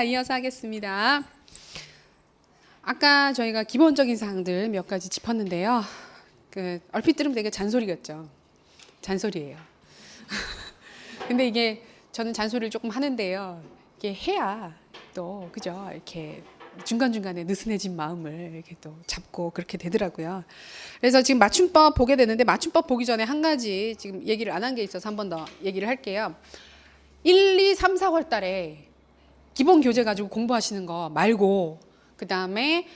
이어서 하겠습니다. 아까 저희가 기본적인 사항들 몇 가지 짚었는데요. 얼핏 들으면 되게 잔소리 같죠? 잔소리예요. 근데 이게 저는 잔소리를 조금 하는데요. 이게 해야 또 그죠? 이렇게 중간중간에 느슨해진 마음을 이렇게 또 잡고 그렇게 되더라고요. 그래서 지금 맞춤법 보게 되는데, 맞춤법 보기 전에 한 가지 지금 얘기를 안 한 게 있어서 한 번 더 얘기를 할게요. 1, 2, 3, 4월 달에 기본 교재 가지고 공부하시는 거 말고, 그 다음에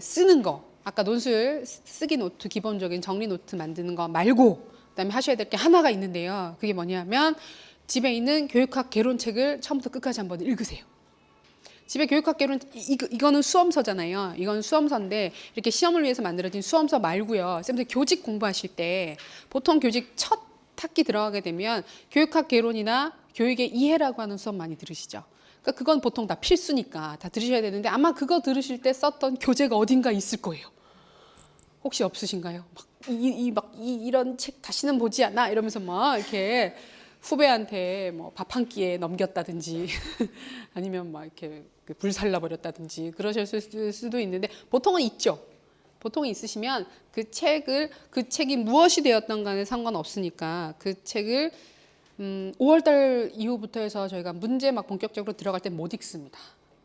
쓰는 거, 아까 논술 쓰기 노트, 기본적인 정리 노트 만드는 거 말고, 그 다음에 하셔야 될 게 하나가 있는데요. 그게 뭐냐면 집에 있는 교육학 개론책을 처음부터 끝까지 한번 읽으세요. 집에 교육학 개론, 이거는 수험서잖아요. 이건 수험서인데 이렇게 시험을 위해서 만들어진 수험서 말고요. 쌤들 교직 공부하실 때 보통 교직 첫 학기 들어가게 되면 교육학 개론이나 교육의 이해라고 하는 수업 많이 들으시죠. 그러니까 그건 보통 다 필수니까 다 들으셔야 되는데, 아마 그거 들으실 때 썼던 교재가 어딘가 있을 거예요. 혹시 없으신가요? 이런 책 다시는 보지 않아 이러면서 막 이렇게 후배한테 뭐 밥 한 끼에 넘겼다든지 아니면 막 이렇게 불살라 버렸다든지 그러셨을 수도 있는데, 보통은 있죠. 보통은 있으시면 그 책이 무엇이 되었던 간에 상관없으니까 그 책을 5월 달 이후부터 해서 저희가 문제 막 본격적으로 들어갈 때 못 읽습니다.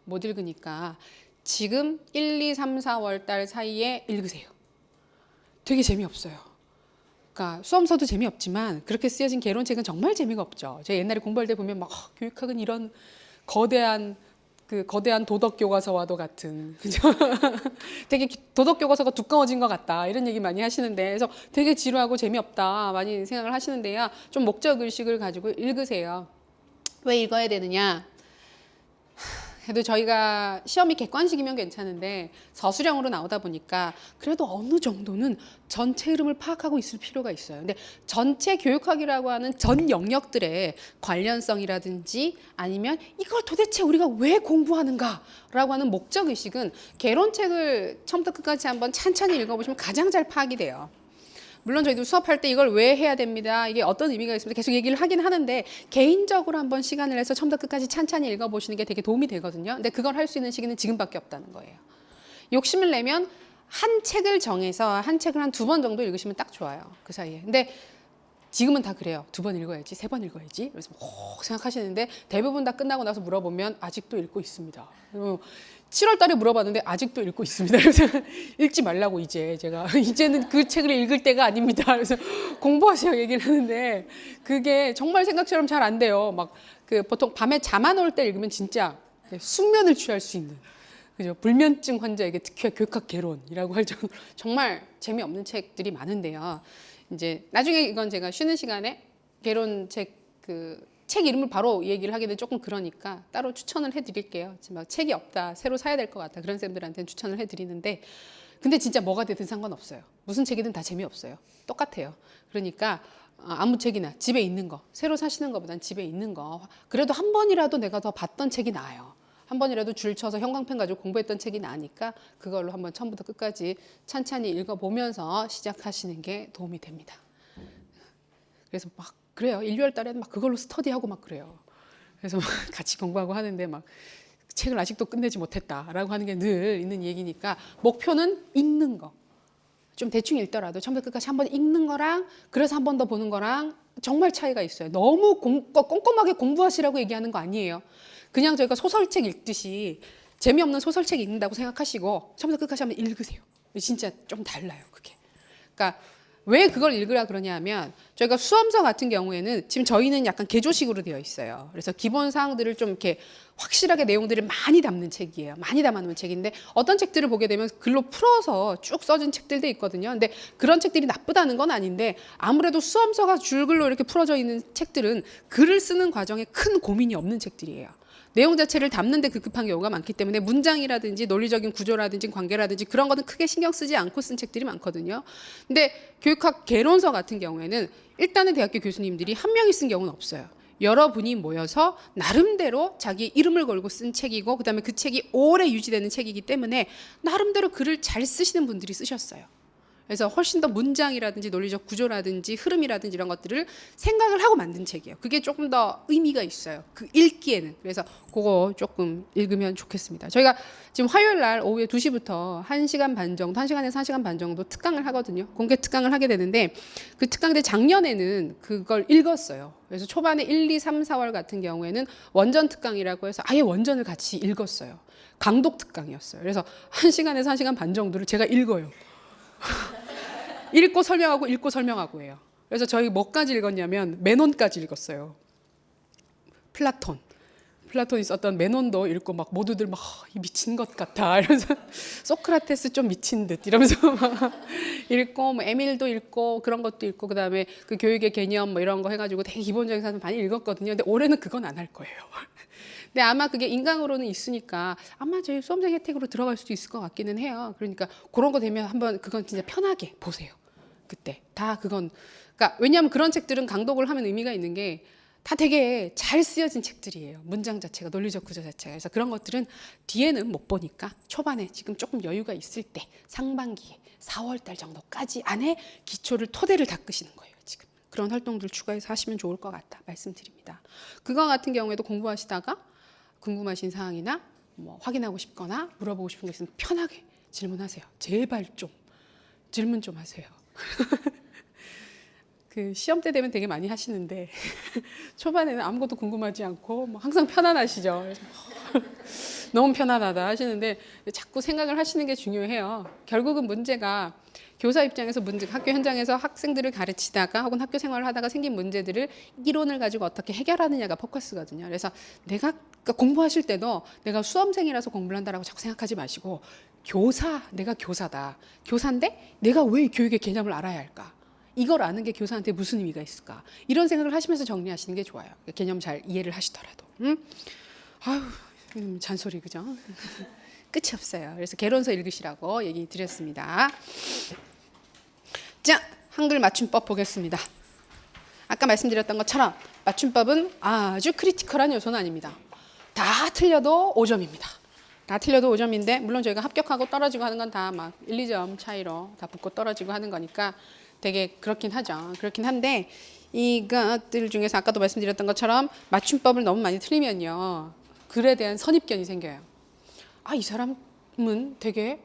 못 읽으니까 지금 1, 2, 3, 4월 달 사이에 읽으세요. 되게 재미없어요. 그러니까 수험서도 재미없지만 그렇게 쓰여진 개론책은 정말 재미가 없죠. 제가 옛날에 공부할 때 보면 막 교육학은 이런 거대한 도덕 교과서와도 같은, 그죠? 되게 도덕 교과서가 두꺼워진 것 같다 이런 얘기 많이 하시는데, 그래서 되게 지루하고 재미없다 많이 생각을 하시는데요. 좀 목적 의식을 가지고 읽으세요. 왜 읽어야 되느냐? 그래도 저희가 시험이 객관식이면 괜찮은데 서술형으로 나오다 보니까 그래도 어느 정도는 전체 흐름을 파악하고 있을 필요가 있어요. 근데 전체 교육학이라고 하는 전 영역들의 관련성이라든지 아니면 이걸 도대체 우리가 왜 공부하는가라고 하는 목적의식은 개론책을 처음부터 끝까지 한번 찬찬히 읽어보시면 가장 잘 파악이 돼요. 물론 저희도 수업할 때 이걸 왜 해야 됩니다, 이게 어떤 의미가 있습니다, 계속 얘기를 하긴 하는데, 개인적으로 한번 시간을 내서 처음부터 끝까지 찬찬히 읽어보시는 게 되게 도움이 되거든요. 근데 그걸 할 수 있는 시기는 지금밖에 없다는 거예요. 욕심을 내면 한 책을 정해서 한 책을 한 2번 정도 읽으시면 딱 좋아요. 그 사이에. 근데 지금은 다 그래요. 2번 읽어야지, 3번 읽어야지. 그래서 생각하시는데 대부분 다 끝나고 나서 물어보면 아직도 읽고 있습니다. 7월 달에 물어봤는데 아직도 읽고 있습니다. 그래서 읽지 말라고 이제는 그 책을 읽을 때가 아닙니다. 그래서 공부하세요 얘기를 하는데, 그게 정말 생각처럼 잘 안 돼요. 보통 밤에 잠 안 올 때 읽으면 진짜 숙면을 취할 수 있는, 그죠? 불면증 환자에게 특히 교육학 개론이라고 할 정도로 정말 재미없는 책들이 많은데요. 이제 나중에 이건 제가 쉬는 시간에 개론책 책 이름을 바로 얘기를 하기는 조금 그러니까 따로 추천을 해드릴게요. 막 책이 없다, 새로 사야 될 것 같다, 그런 쌤들한테는 추천을 해드리는데, 근데 진짜 뭐가 되든 상관없어요. 무슨 책이든 다 재미없어요. 똑같아요. 그러니까 아무 책이나 집에 있는 거, 새로 사시는 것보단 집에 있는 거, 그래도 한 번이라도 내가 더 봤던 책이 나아요. 한 번이라도 줄 쳐서 형광펜 가지고 공부했던 책이 나으니까 그걸로 한번 처음부터 끝까지 찬찬히 읽어보면서 시작하시는 게 도움이 됩니다. 그래서 막 그래요. 1, 2월 달에는 막 그걸로 스터디하고 막 그래요. 그래서 막 같이 공부하고 하는데 막 책을 아직도 끝내지 못했다라고 하는 게 늘 있는 얘기니까, 목표는 읽는 거. 좀 대충 읽더라도 처음부터 끝까지 한번 읽는 거랑 그래서 한 번 더 보는 거랑 정말 차이가 있어요. 너무 꼼꼼하게 공부하시라고 얘기하는 거 아니에요. 그냥 저희가 소설책 읽듯이 재미없는 소설책 읽는다고 생각하시고 처음부터 끝까지 한번 읽으세요. 진짜 좀 달라요, 그게. 그러니까 왜 그걸 읽으라 그러냐 하면, 저희가 수험서 같은 경우에는 지금 저희는 약간 개조식으로 되어 있어요. 그래서 기본 사항들을 좀 이렇게 확실하게 내용들을 많이 담는 책이에요. 많이 담아놓은 책인데, 어떤 책들을 보게 되면 글로 풀어서 쭉 써진 책들도 있거든요. 근데 그런 책들이 나쁘다는 건 아닌데, 아무래도 수험서가 줄글로 이렇게 풀어져 있는 책들은 글을 쓰는 과정에 큰 고민이 없는 책들이에요. 내용 자체를 담는 데 급급한 경우가 많기 때문에 문장이라든지 논리적인 구조라든지 관계라든지 그런 거는 크게 신경 쓰지 않고 쓴 책들이 많거든요. 근데 교육학 개론서 같은 경우에는 일단은 대학교 교수님들이 한 명이 쓴 경우는 없어요. 여러분이 모여서 나름대로 자기 이름을 걸고 쓴 책이고, 그다음에 그 책이 오래 유지되는 책이기 때문에 나름대로 글을 잘 쓰시는 분들이 쓰셨어요. 그래서 훨씬 더 문장이라든지 논리적 구조라든지 흐름이라든지 이런 것들을 생각을 하고 만든 책이에요. 그게 조금 더 의미가 있어요. 그 읽기에는. 그래서 그거 조금 읽으면 좋겠습니다. 저희가 지금 화요일 날 오후에 2시부터 1시간 반 정도, 1시간에서 1시간 반 정도 특강을 하거든요. 공개 특강을 하게 되는데 그 특강 때 작년에는 그걸 읽었어요. 그래서 초반에 1, 2, 3, 4월 같은 경우에는 원전 특강이라고 해서 아예 원전을 같이 읽었어요. 강독 특강이었어요. 그래서 1시간에서 1시간 반 정도를 제가 읽어요. 읽고 설명하고 해요. 그래서 저희 뭐까지 읽었냐면 메논까지 읽었어요. 플라톤이 썼던 메논도 읽고 막 모두들 막 미친 것 같아 이러면서 소크라테스 좀 미친 듯 이러면서 막 읽고 뭐 에밀도 읽고 그런 것도 읽고 그다음에 그 교육의 개념 뭐 이런 거 해가지고 되게 기본적인 사람 많이 읽었거든요. 근데 올해는 그건 안 할 거예요. 근데 아마 그게 인강으로는 있으니까 아마 저희 수험생 혜택으로 들어갈 수도 있을 것 같기는 해요. 그러니까 그런 거 되면 한번 그건 진짜 편하게 보세요. 그때 다 그건 그러니까 왜냐하면 그런 책들은 강독을 하면 의미가 있는 게 다 되게 잘 쓰여진 책들이에요. 문장 자체가 논리적 구조 자체가. 그래서 그런 것들은 뒤에는 못 보니까 초반에 지금 조금 여유가 있을 때 상반기에 4월 달 정도까지 안에 기초를 토대를 닦으시는 거예요. 지금 그런 활동들 추가해서 하시면 좋을 것 같다 말씀드립니다. 그거 같은 경우에도 공부하시다가 궁금하신 사항이나 뭐 확인하고 싶거나 물어보고 싶은 게 있으면 편하게 질문하세요. 제발 좀 질문 좀 하세요. 그 시험 때 되면 되게 많이 하시는데 초반에는 아무것도 궁금하지 않고 뭐 항상 편안하시죠. 그래서 너무 편안하다 하시는데 자꾸 생각을 하시는 게 중요해요. 결국은 문제가 교사 입장에서 학교 현장에서 학생들을 가르치다가 혹은 학교 생활을 하다가 생긴 문제들을 이론을 가지고 어떻게 해결하느냐가 포커스거든요. 그래서 그러니까 공부하실 때도 내가 수험생이라서 공부를 한다라고 자꾸 생각하지 마시고 내가 교사다. 교사인데 내가 왜 교육의 개념을 알아야 할까? 이걸 아는 게 교사한테 무슨 의미가 있을까? 이런 생각을 하시면서 정리하시는 게 좋아요. 개념 잘 이해를 하시더라도. 아유, 잔소리 그죠? 끝이 없어요. 그래서 개론서 읽으시라고 얘기 드렸습니다. 자, 한글 맞춤법 보겠습니다. 아까 말씀드렸던 것처럼 맞춤법은 아주 크리티컬한 요소는 아닙니다. 다 틀려도 5점입니다. 다 틀려도 5점인데 물론 저희가 합격하고 떨어지고 하는 건 다 막 1, 2점 차이로 다 붙고 떨어지고 하는 거니까 되게 그렇긴 하죠. 그렇긴 한데 이것들 중에서 아까도 말씀드렸던 것처럼 맞춤법을 너무 많이 틀리면요. 글에 대한 선입견이 생겨요. 아, 이 사람은 되게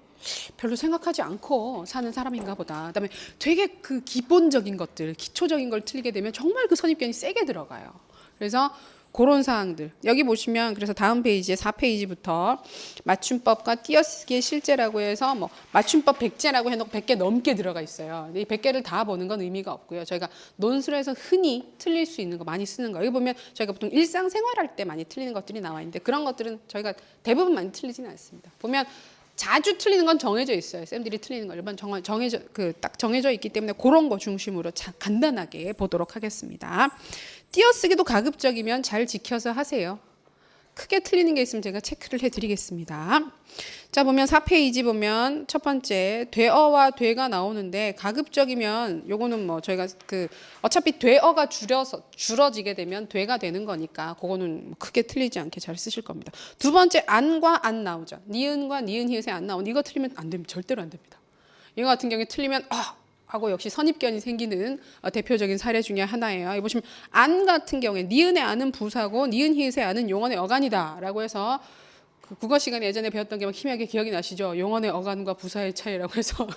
별로 생각하지 않고 사는 사람인가 보다. 그다음에 되게 그 기본적인 것들, 기초적인 걸 틀리게 되면 정말 그 선입견이 세게 들어가요. 그래서 그런 사항들 여기 보시면 그래서 다음 페이지에 4페이지부터 맞춤법과 띄어쓰기의 실제라고 해서 뭐 맞춤법 100제라고 해놓고 100개 넘게 들어가 있어요. 근데 이 100개를 다 보는 건 의미가 없고요. 저희가 논술에서 흔히 틀릴 수 있는 거 많이 쓰는 거 여기 보면 저희가 보통 일상생활할 때 많이 틀리는 것들이 나와 있는데 그런 것들은 저희가 대부분 많이 틀리지는 않습니다. 보면 자주 틀리는 건 정해져 있어요. 쌤들이 틀리는 거 일반 딱 정해져 있기 때문에 그런 거 중심으로 간단하게 보도록 하겠습니다. 띄어쓰기도 가급적이면 잘 지켜서 하세요. 크게 틀리는 게 있으면 제가 체크를 해드리겠습니다. 자 보면 4페이지 보면 첫 번째 되어와 되가 나오는데 가급적이면 요거는 뭐 저희가 어차피 되어가 줄어지게 되면 되가 되는 거니까 그거는 크게 틀리지 않게 잘 쓰실 겁니다. 두 번째 안과 안 나오죠. 니은과 니은 히읗에 안 나오는 이거 틀리면 안 됩니다. 절대로 안 됩니다. 이거 같은 경우에 틀리면 하고 역시 선입견이 생기는 대표적인 사례 중에 하나예요. 여기 보시면 안 같은 경우에 니은의 안은 부사고 니은 히읗의 안은 용언의 어간이다라고 해서 그 국어 시간에 예전에 배웠던 게 막 희미하게 기억이 나시죠? 용언의 어간과 부사의 차이라고 해서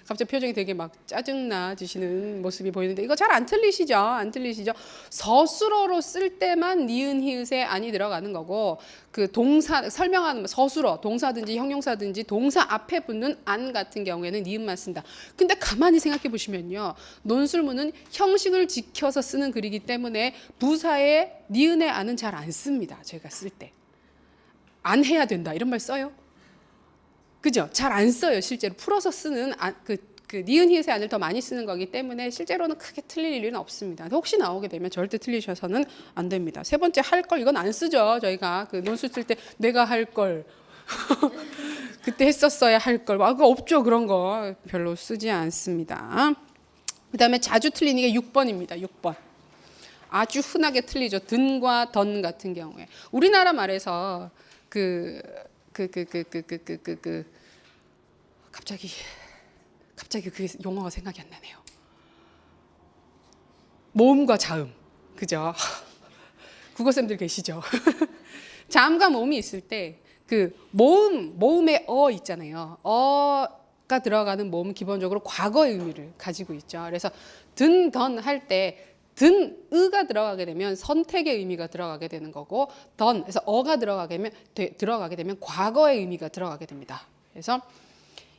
갑자기 표정이 되게 막 짜증나지시는 모습이 보이는데 이거 잘 안 틀리시죠? 안 틀리시죠? 서술어로 쓸 때만 니은 히읗에 안이 들어가는 거고 그 동사 설명하는 서술어 동사든지 형용사든지 동사 앞에 붙는 안 같은 경우에는 니은만 쓴다. 근데 가만히 생각해 보시면요. 논술문은 형식을 지켜서 쓰는 글이기 때문에 부사의 니은의 안은 잘 안 씁니다. 저희가 쓸 때. 안 해야 된다 이런 말 써요? 그죠? 잘 안 써요. 실제로 풀어서 쓰는 니은 히읗의 안을 더 많이 쓰는 거기 때문에 실제로는 크게 틀릴 일은 없습니다. 혹시 나오게 되면 절대 틀리셔서는 안 됩니다. 세 번째 할 걸 이건 안 쓰죠. 저희가 그 논술 쓸 때 내가 할 걸 그때 했었어야 할 걸 그거 없죠. 그런 거 별로 쓰지 않습니다. 그다음에 자주 틀리는 게 6번입니다. 6번. 아주 흔하게 틀리죠. 든과 던 같은 경우에 우리나라 말에서 갑자기 갑자기 그게 용어가 생각이 안 나네요. 모음과 자음, 그죠? 국어쌤들 계시죠? 자음과 모음이 있을 때 그 모음의 어 있잖아요. 어가 들어가는 모음 기본적으로 과거의 의미를 가지고 있죠. 그래서 든, 던 할 때 든, 으가 들어가게 되면 선택의 의미가 들어가게 되는 거고 던, 그래서 어가 들어가게 되면 과거의 의미가 들어가게 됩니다. 그래서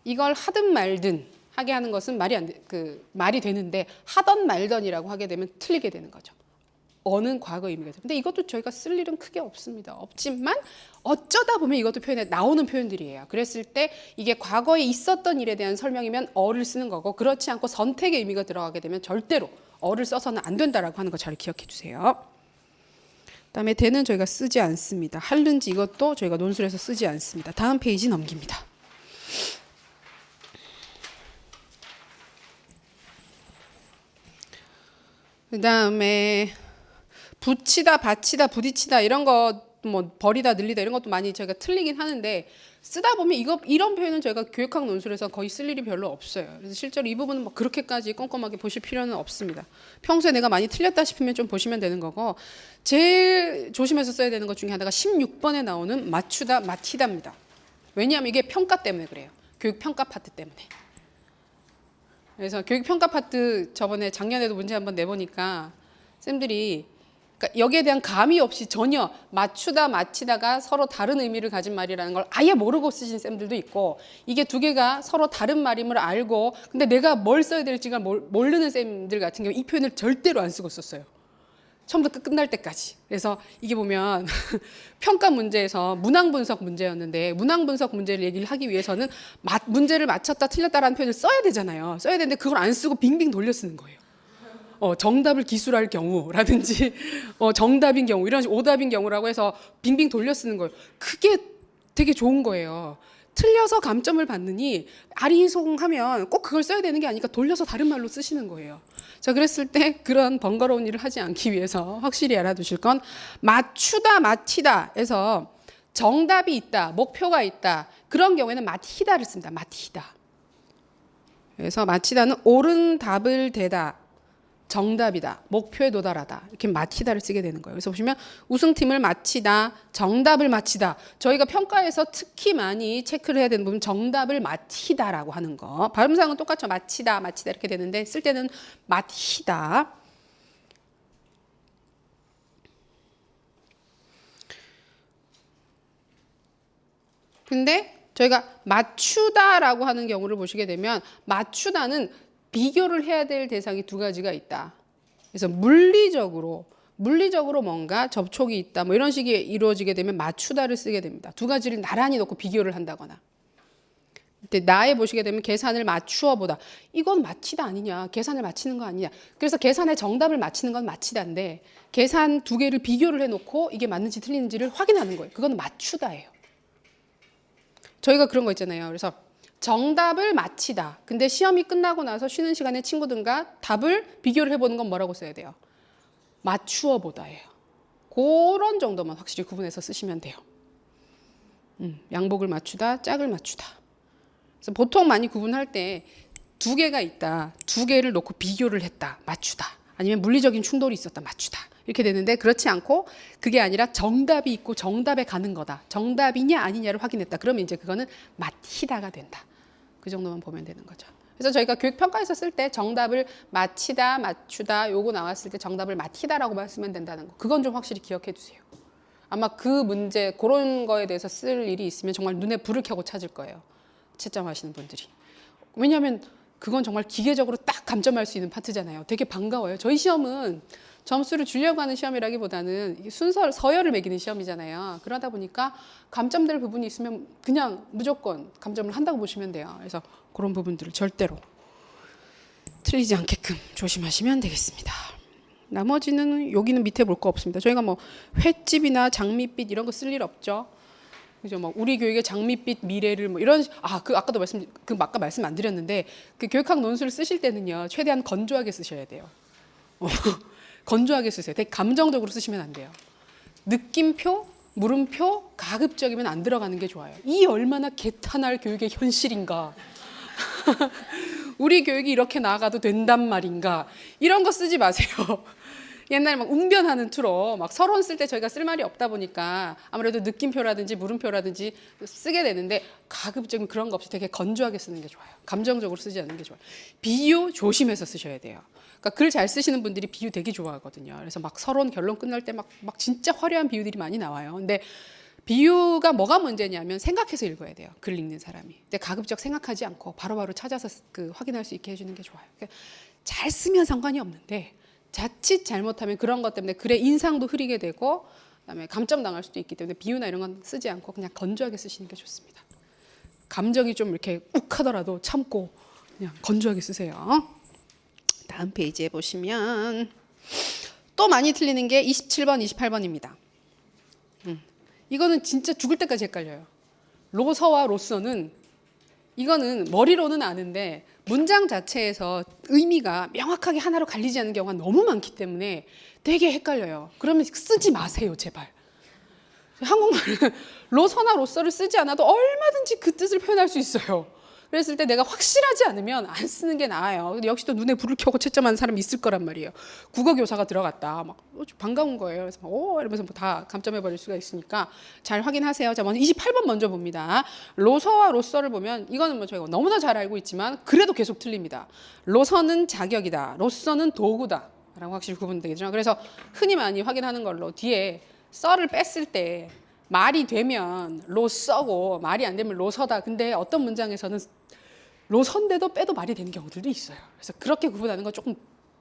이걸 하든 말든 하게 하는 것은 말이 되는데 하던 말던이라고 하게 되면 틀리게 되는 거죠. 어는 과거 의미가 돼요. 근데 이것도 저희가 쓸 일은 크게 없습니다. 없지만 어쩌다 보면 이것도 표현에 나오는 표현들이에요. 그랬을 때 이게 과거에 있었던 일에 대한 설명이면 어를 쓰는 거고 그렇지 않고 선택의 의미가 들어가게 되면 절대로 어를 써서는 안 된다라고 하는 거 잘 기억해 주세요. 그다음에 대는 저희가 쓰지 않습니다. 할는지 이것도 저희가 논술에서 쓰지 않습니다. 다음 페이지 넘깁니다. 그다음에 붙이다, 받치다, 부딪히다 이런 거 뭐 버리다, 늘리다 이런 것도 많이 저희가 틀리긴 하는데 쓰다 보면 이런 표현은 저희가 교육학 논술에서 거의 쓸 일이 별로 없어요. 그래서 실제로 이 부분은 뭐 그렇게까지 꼼꼼하게 보실 필요는 없습니다. 평소에 내가 많이 틀렸다 싶으면 좀 보시면 되는 거고 제일 조심해서 써야 되는 것 중에 하나가 16번에 나오는 맞추다, 마티다입니다. 왜냐하면 이게 평가 때문에 그래요. 교육 평가 파트 때문에. 그래서 교육 평가 파트 저번에 작년에도 문제 한번 내보니까 쌤들이 그러니까 여기에 대한 감이 없이 전혀 맞추다 마치다가 서로 다른 의미를 가진 말이라는 걸 아예 모르고 쓰신 쌤들도 있고 이게 두 개가 서로 다른 말임을 알고 근데 내가 뭘 써야 될지가 모르는 쌤들 같은 경우 이 표현을 절대로 안 쓰고 썼어요. 처음부터 끝날 때까지. 그래서 이게 보면 평가 문제에서 문항 분석 문제였는데 문항 분석 문제를 얘기를 하기 위해서는 문제를 맞췄다 틀렸다라는 표현을 써야 되잖아요. 써야 되는데 그걸 안 쓰고 빙빙 돌려 쓰는 거예요. 정답을 기술할 경우라든지 정답인 경우 이런 식으로 오답인 경우라고 해서 빙빙 돌려 쓰는 거예요. 그게 되게 좋은 거예요. 틀려서 감점을 받느니 아리송하면 꼭 그걸 써야 되는 게 아니니까 돌려서 다른 말로 쓰시는 거예요. 자, 그랬을 때 그런 번거로운 일을 하지 않기 위해서 확실히 알아두실 건 맞추다 마치다 해서 정답이 있다, 목표가 있다 그런 경우에는 마티다를 씁니다. 마티다. 그래서 마치다는 옳은 답을 대다. 정답이다. 목표에 도달하다. 이렇게 마치다를 쓰게 되는 거예요. 그래서 보시면 우승팀을 마치다, 정답을 마치다. 저희가 평가에서 특히 많이 체크를 해야 되는 부분 정답을 마치다라고 하는 거. 발음상은 똑같죠. 마치다, 마치다 이렇게 되는데 쓸 때는 마치다. 근데 저희가 맞추다라고 하는 경우를 보시게 되면 맞추다는 비교를 해야 될 대상이 두 가지가 있다. 그래서 물리적으로 뭔가 접촉이 있다. 뭐 이런 식이 이루어지게 되면 맞추다를 쓰게 됩니다. 두 가지를 나란히 놓고 비교를 한다거나. 근데 나에 보시게 되면 계산을 맞추어 보다. 이건 마치다 아니냐. 계산을 맞히는 거 아니냐. 그래서 계산의 정답을 맞히는 건 마치다인데 계산 두 개를 비교를 해놓고 이게 맞는지 틀리는지를 확인하는 거예요. 그건 맞추다예요. 저희가 그런 거 있잖아요. 그래서 정답을 맞히다. 근데 시험이 끝나고 나서 쉬는 시간에 친구들과 답을 비교를 해보는 건 뭐라고 써야 돼요? 맞추어 보다예요. 그런 정도만 확실히 구분해서 쓰시면 돼요. 양복을 맞추다, 짝을 맞추다. 그래서 보통 많이 구분할 때 두 개가 있다. 두 개를 놓고 비교를 했다. 맞추다. 아니면 물리적인 충돌이 있었다. 맞추다. 이렇게 되는데 그렇지 않고 그게 아니라 정답이 있고 정답에 가는 거다. 정답이냐 아니냐를 확인했다. 그러면 이제 그거는 맞히다가 된다. 그 정도만 보면 되는 거죠. 그래서 저희가 교육평가에서 쓸 때 정답을 맞히다, 맞추다 요거 나왔을 때 정답을 맞히다라고만 쓰면 된다는 거. 그건 좀 확실히 기억해 두세요. 아마 그 문제 그런 거에 대해서 쓸 일이 있으면 정말 눈에 불을 켜고 찾을 거예요. 채점하시는 분들이. 왜냐하면 그건 정말 기계적으로 딱 감점할 수 있는 파트잖아요. 되게 반가워요. 저희 시험은 점수를 주려고 하는 시험이라기보다는 순서 서열을 매기는 시험이잖아요. 그러다 보니까 감점될 부분이 있으면 그냥 무조건 감점을 한다고 보시면 돼요. 그래서 그런 부분들을 절대로 틀리지 않게끔 조심하시면 되겠습니다. 나머지는 여기는 밑에 볼 거 없습니다. 저희가 뭐 횟집이나 장밋빛 이런 거 쓸 일 없죠. 그죠? 뭐 우리 교육의 장밋빛 미래를 뭐 이런 아까도 아까 말씀 안 드렸는데 그 교육학 논술을 쓰실 때는요 최대한 건조하게 쓰셔야 돼요. 건조하게 쓰세요. 되게 감정적으로 쓰시면 안 돼요. 느낌표, 물음표, 가급적이면 안 들어가는 게 좋아요. 이 얼마나 개탄할 교육의 현실인가. 우리 교육이 이렇게 나아가도 된단 말인가? 이런 거 쓰지 마세요. 옛날에 막 웅변하는 투로 막 서론 쓸 때 저희가 쓸 말이 없다 보니까 아무래도 느낌표라든지 물음표라든지 쓰게 되는데 가급적이면 그런 거 없이 되게 건조하게 쓰는 게 좋아요. 감정적으로 쓰지 않는 게 좋아요. 비유 조심해서 쓰셔야 돼요. 그러니까 글 잘 쓰시는 분들이 비유 되게 좋아하거든요. 그래서 막 서론 결론 끝날 때 막 진짜 화려한 비유들이 많이 나와요. 근데 비유가 뭐가 문제냐면 생각해서 읽어야 돼요. 글 읽는 사람이. 근데 가급적 생각하지 않고 바로바로 찾아서 확인할 수 있게 해주는 게 좋아요. 그러니까 잘 쓰면 상관이 없는데 자칫 잘못하면 그런 것 때문에 글의 인상도 흐리게 되고 그다음에 감점 당할 수도 있기 때문에 비유나 이런 건 쓰지 않고 그냥 건조하게 쓰시는 게 좋습니다. 감정이 좀 이렇게 욱하더라도 참고 그냥 건조하게 쓰세요. 다음 페이지에 보시면 또 많이 틀리는 게 27번, 28번입니다. 이거는 진짜 죽을 때까지 헷갈려요. 로서와 로서는 이거는 머리로는 아는데 문장 자체에서 의미가 명확하게 하나로 갈리지 않는 경우가 너무 많기 때문에 되게 헷갈려요. 그러면 쓰지 마세요, 제발. 한국말은 로서나 로서를 쓰지 않아도 얼마든지 그 뜻을 표현할 수 있어요. 그랬을 때 내가 확실하지 않으면 안 쓰는 게 나아요. 근데 역시 또 눈에 불을 켜고 채점하는 사람이 있을 거란 말이에요. 국어 교사가 들어갔다. 막 반가운 거예요. 그래서 이러면서 다 감점해 버릴 수가 있으니까 잘 확인하세요. 자, 먼저 28번 먼저 봅니다. 로서와 로서를 보면 이거는 뭐 저희가 너무나 잘 알고 있지만 그래도 계속 틀립니다. 로서는 자격이다. 로서는 도구다. 라고 확실히 구분되겠죠. 그래서 흔히 많이 확인하는 걸로 뒤에 썰을 뺐을 때 말이 되면 로서고 말이 안 되면 로서다. 근데 어떤 문장에서는 로서인데도 빼도 말이 되는 경우들도 있어요. 그래서 그렇게 구분하는 건 조금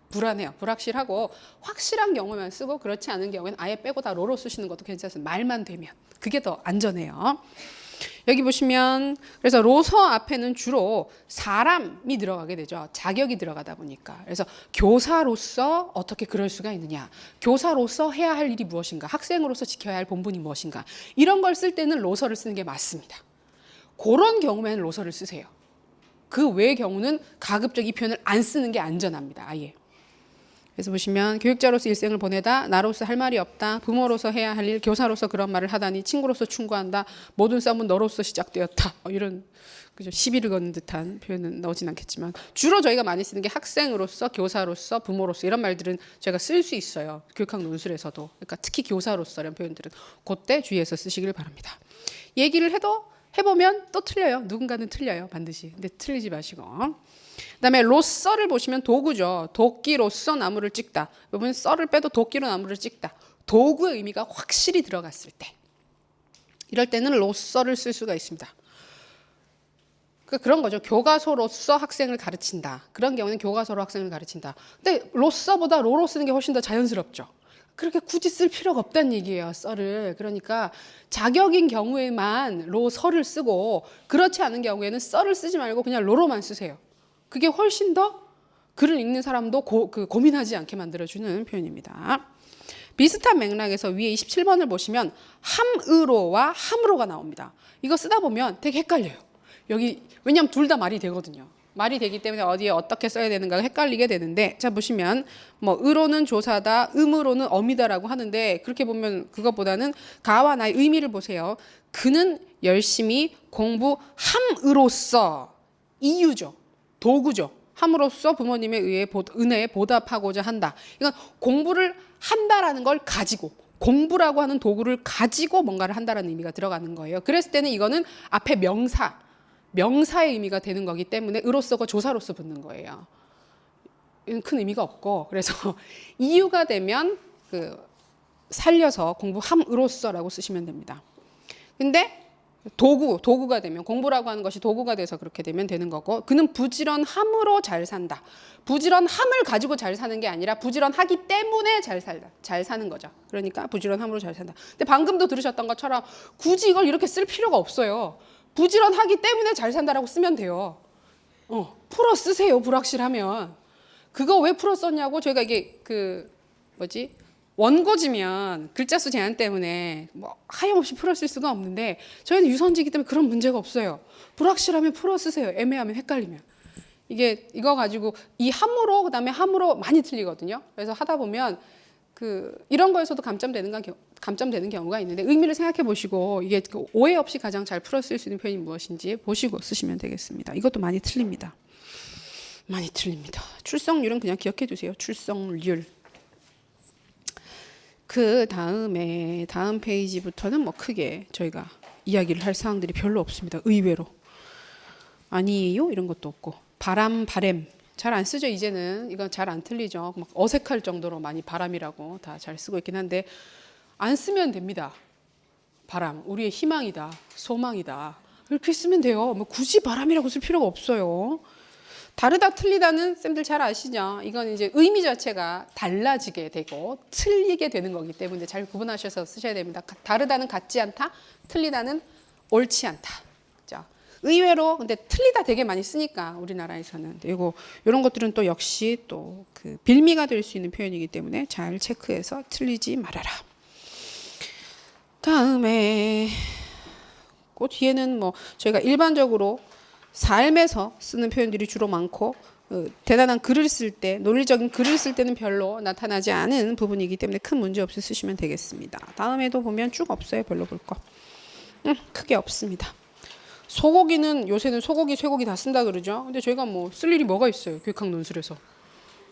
불안해요. 불확실하고 확실한 경우만 쓰고 그렇지 않은 경우에는 아예 빼고 다 로로 쓰시는 것도 괜찮습니다. 말만 되면. 그게 더 안전해요. 여기 보시면 그래서 로서 앞에는 주로 사람이 들어가게 되죠. 자격이 들어가다 보니까. 그래서 교사로서 어떻게 그럴 수가 있느냐. 교사로서 해야 할 일이 무엇인가. 학생으로서 지켜야 할 본분이 무엇인가. 이런 걸 쓸 때는 로서를 쓰는 게 맞습니다. 그런 경우에는 로서를 쓰세요. 그 외의 경우는 가급적 이 표현을 안 쓰는 게 안전합니다. 아예. 그래서 보시면 교육자로서 일생을 보내다 나로서 할 말이 없다. 부모로서 해야 할 일, 교사로서 그런 말을 하다니 친구로서 충고한다. 모든 싸움은 너로서 시작되었다. 이런 그죠? 시비를 거는 듯한 표현은 나오진 않겠지만 주로 저희가 많이 쓰는 게 학생으로서, 교사로서, 부모로서 이런 말들은 저희가 쓸 수 있어요. 교육학 논술에서도. 그러니까 특히 교사로서 이런 표현들은 그때 주의해서 쓰시길 바랍니다. 얘기를 해보면 또 틀려요. 누군가는 틀려요. 반드시. 근데 틀리지 마시고. 그다음에 로서를 보시면 도구죠. 도끼로서 나무를 찍다. 여러분 썰을 빼도 도끼로 나무를 찍다. 도구의 의미가 확실히 들어갔을 때. 이럴 때는 로서를 쓸 수가 있습니다. 그런 거죠. 교과서로서 학생을 가르친다. 그런 경우는 교과서로 학생을 가르친다. 근데 로서보다 로로 쓰는 게 훨씬 더 자연스럽죠. 그렇게 굳이 쓸 필요가 없다는 얘기예요. 썰을. 그러니까 자격인 경우에만 로서를 쓰고 그렇지 않은 경우에는 썰을 쓰지 말고 그냥 로로만 쓰세요. 그게 훨씬 더 글을 읽는 사람도 고민하지 않게 만들어주는 표현입니다. 비슷한 맥락에서 위에 27번을 보시면 함의로와 함으로가 나옵니다. 이거 쓰다 보면 되게 헷갈려요. 여기 왜냐하면 둘 다 말이 되거든요. 말이 되기 때문에 어디에 어떻게 써야 되는가가 헷갈리게 되는데 자 보시면 뭐 의로는 조사다, 음으로는 엄이다라고 하는데 그렇게 보면 그것보다는 가와 나의 의미를 보세요. 그는 열심히 공부함으로써 이유죠. 도구죠. 함으로써 부모님에 의해 은혜에 보답하고자 한다. 이건 공부를 한다라는 걸 가지고 공부라고 하는 도구를 가지고 뭔가를 한다라는 의미가 들어가는 거예요. 그랬을 때는 이거는 앞에 명사의 의미가 되는 거기 때문에 의로서가 조사로서 붙는 거예요. 이건 큰 의미가 없고 그래서 이유가 되면 살려서 공부함으로써라고 쓰시면 됩니다. 근데 도구가 되면 공부라고 하는 것이 도구가 돼서 그렇게 되면 되는 거고 그는 부지런함으로 잘 산다. 부지런함을 가지고 잘 사는 게 아니라 부지런하기 때문에 잘 사는 거죠. 그러니까 부지런함으로 잘 산다. 근데 방금도 들으셨던 것처럼 굳이 이걸 이렇게 쓸 필요가 없어요. 부지런하기 때문에 잘 산다라고 쓰면 돼요. 풀어 쓰세요. 불확실하면. 그거 왜 풀어 썼냐고 저희가 이게 원고지면 글자 수 제한 때문에 뭐 하염없이 풀어 쓸 수가 없는데 저희는 유선지이기 때문에 그런 문제가 없어요. 불확실하면 풀어 쓰세요. 애매하면 헷갈리면. 이거 가지고 이 함으로 그다음에 함으로 많이 틀리거든요. 그래서 하다 보면 이런 거에서도 감점되는 경우가 있는데 의미를 생각해 보시고 이게 오해 없이 가장 잘 풀어 쓸 수 있는 표현이 무엇인지 보시고 쓰시면 되겠습니다. 이것도 많이 틀립니다. 많이 틀립니다. 출석률은 그냥 기억해 두세요. 출석률. 그 다음에 다음 페이지부터는 뭐 크게 저희가 이야기를 할 사항들이 별로 없습니다. 의외로. 아니에요? 이런 것도 없고. 바람, 바램. 잘 안 쓰죠, 이제는. 이건 잘 안 틀리죠. 막 어색할 정도로 많이 바람이라고 다 잘 쓰고 있긴 한데, 안 쓰면 됩니다. 바람. 우리의 희망이다. 소망이다. 이렇게 쓰면 돼요. 뭐 굳이 바람이라고 쓸 필요가 없어요. 다르다 틀리다는 쌤들 잘 아시죠? 이건 이제 의미 자체가 달라지게 되고 틀리게 되는 거기 때문에 잘 구분하셔서 쓰셔야 됩니다. 다르다는 같지 않다, 틀리다는 옳지 않다. 자, 의외로 근데 틀리다 되게 많이 쓰니까 우리나라에서는 이런 것들은 또 역시 또 그 빌미가 될 수 있는 표현이기 때문에 잘 체크해서 틀리지 말아라. 다음에 그 뒤에는 뭐 저희가 일반적으로 삶에서 쓰는 표현들이 주로 많고 대단한 글을 쓸 때, 논리적인 글을 쓸 때는 별로 나타나지 않은 부분이기 때문에 큰 문제 없이 쓰시면 되겠습니다. 다음에도 보면 쭉 없어요. 별로 볼 거. 크게 없습니다. 소고기는 요새는 소고기, 쇠고기 다 쓴다 그러죠. 근데 저희가 뭐 쓸 일이 뭐가 있어요. 교육학 논술에서.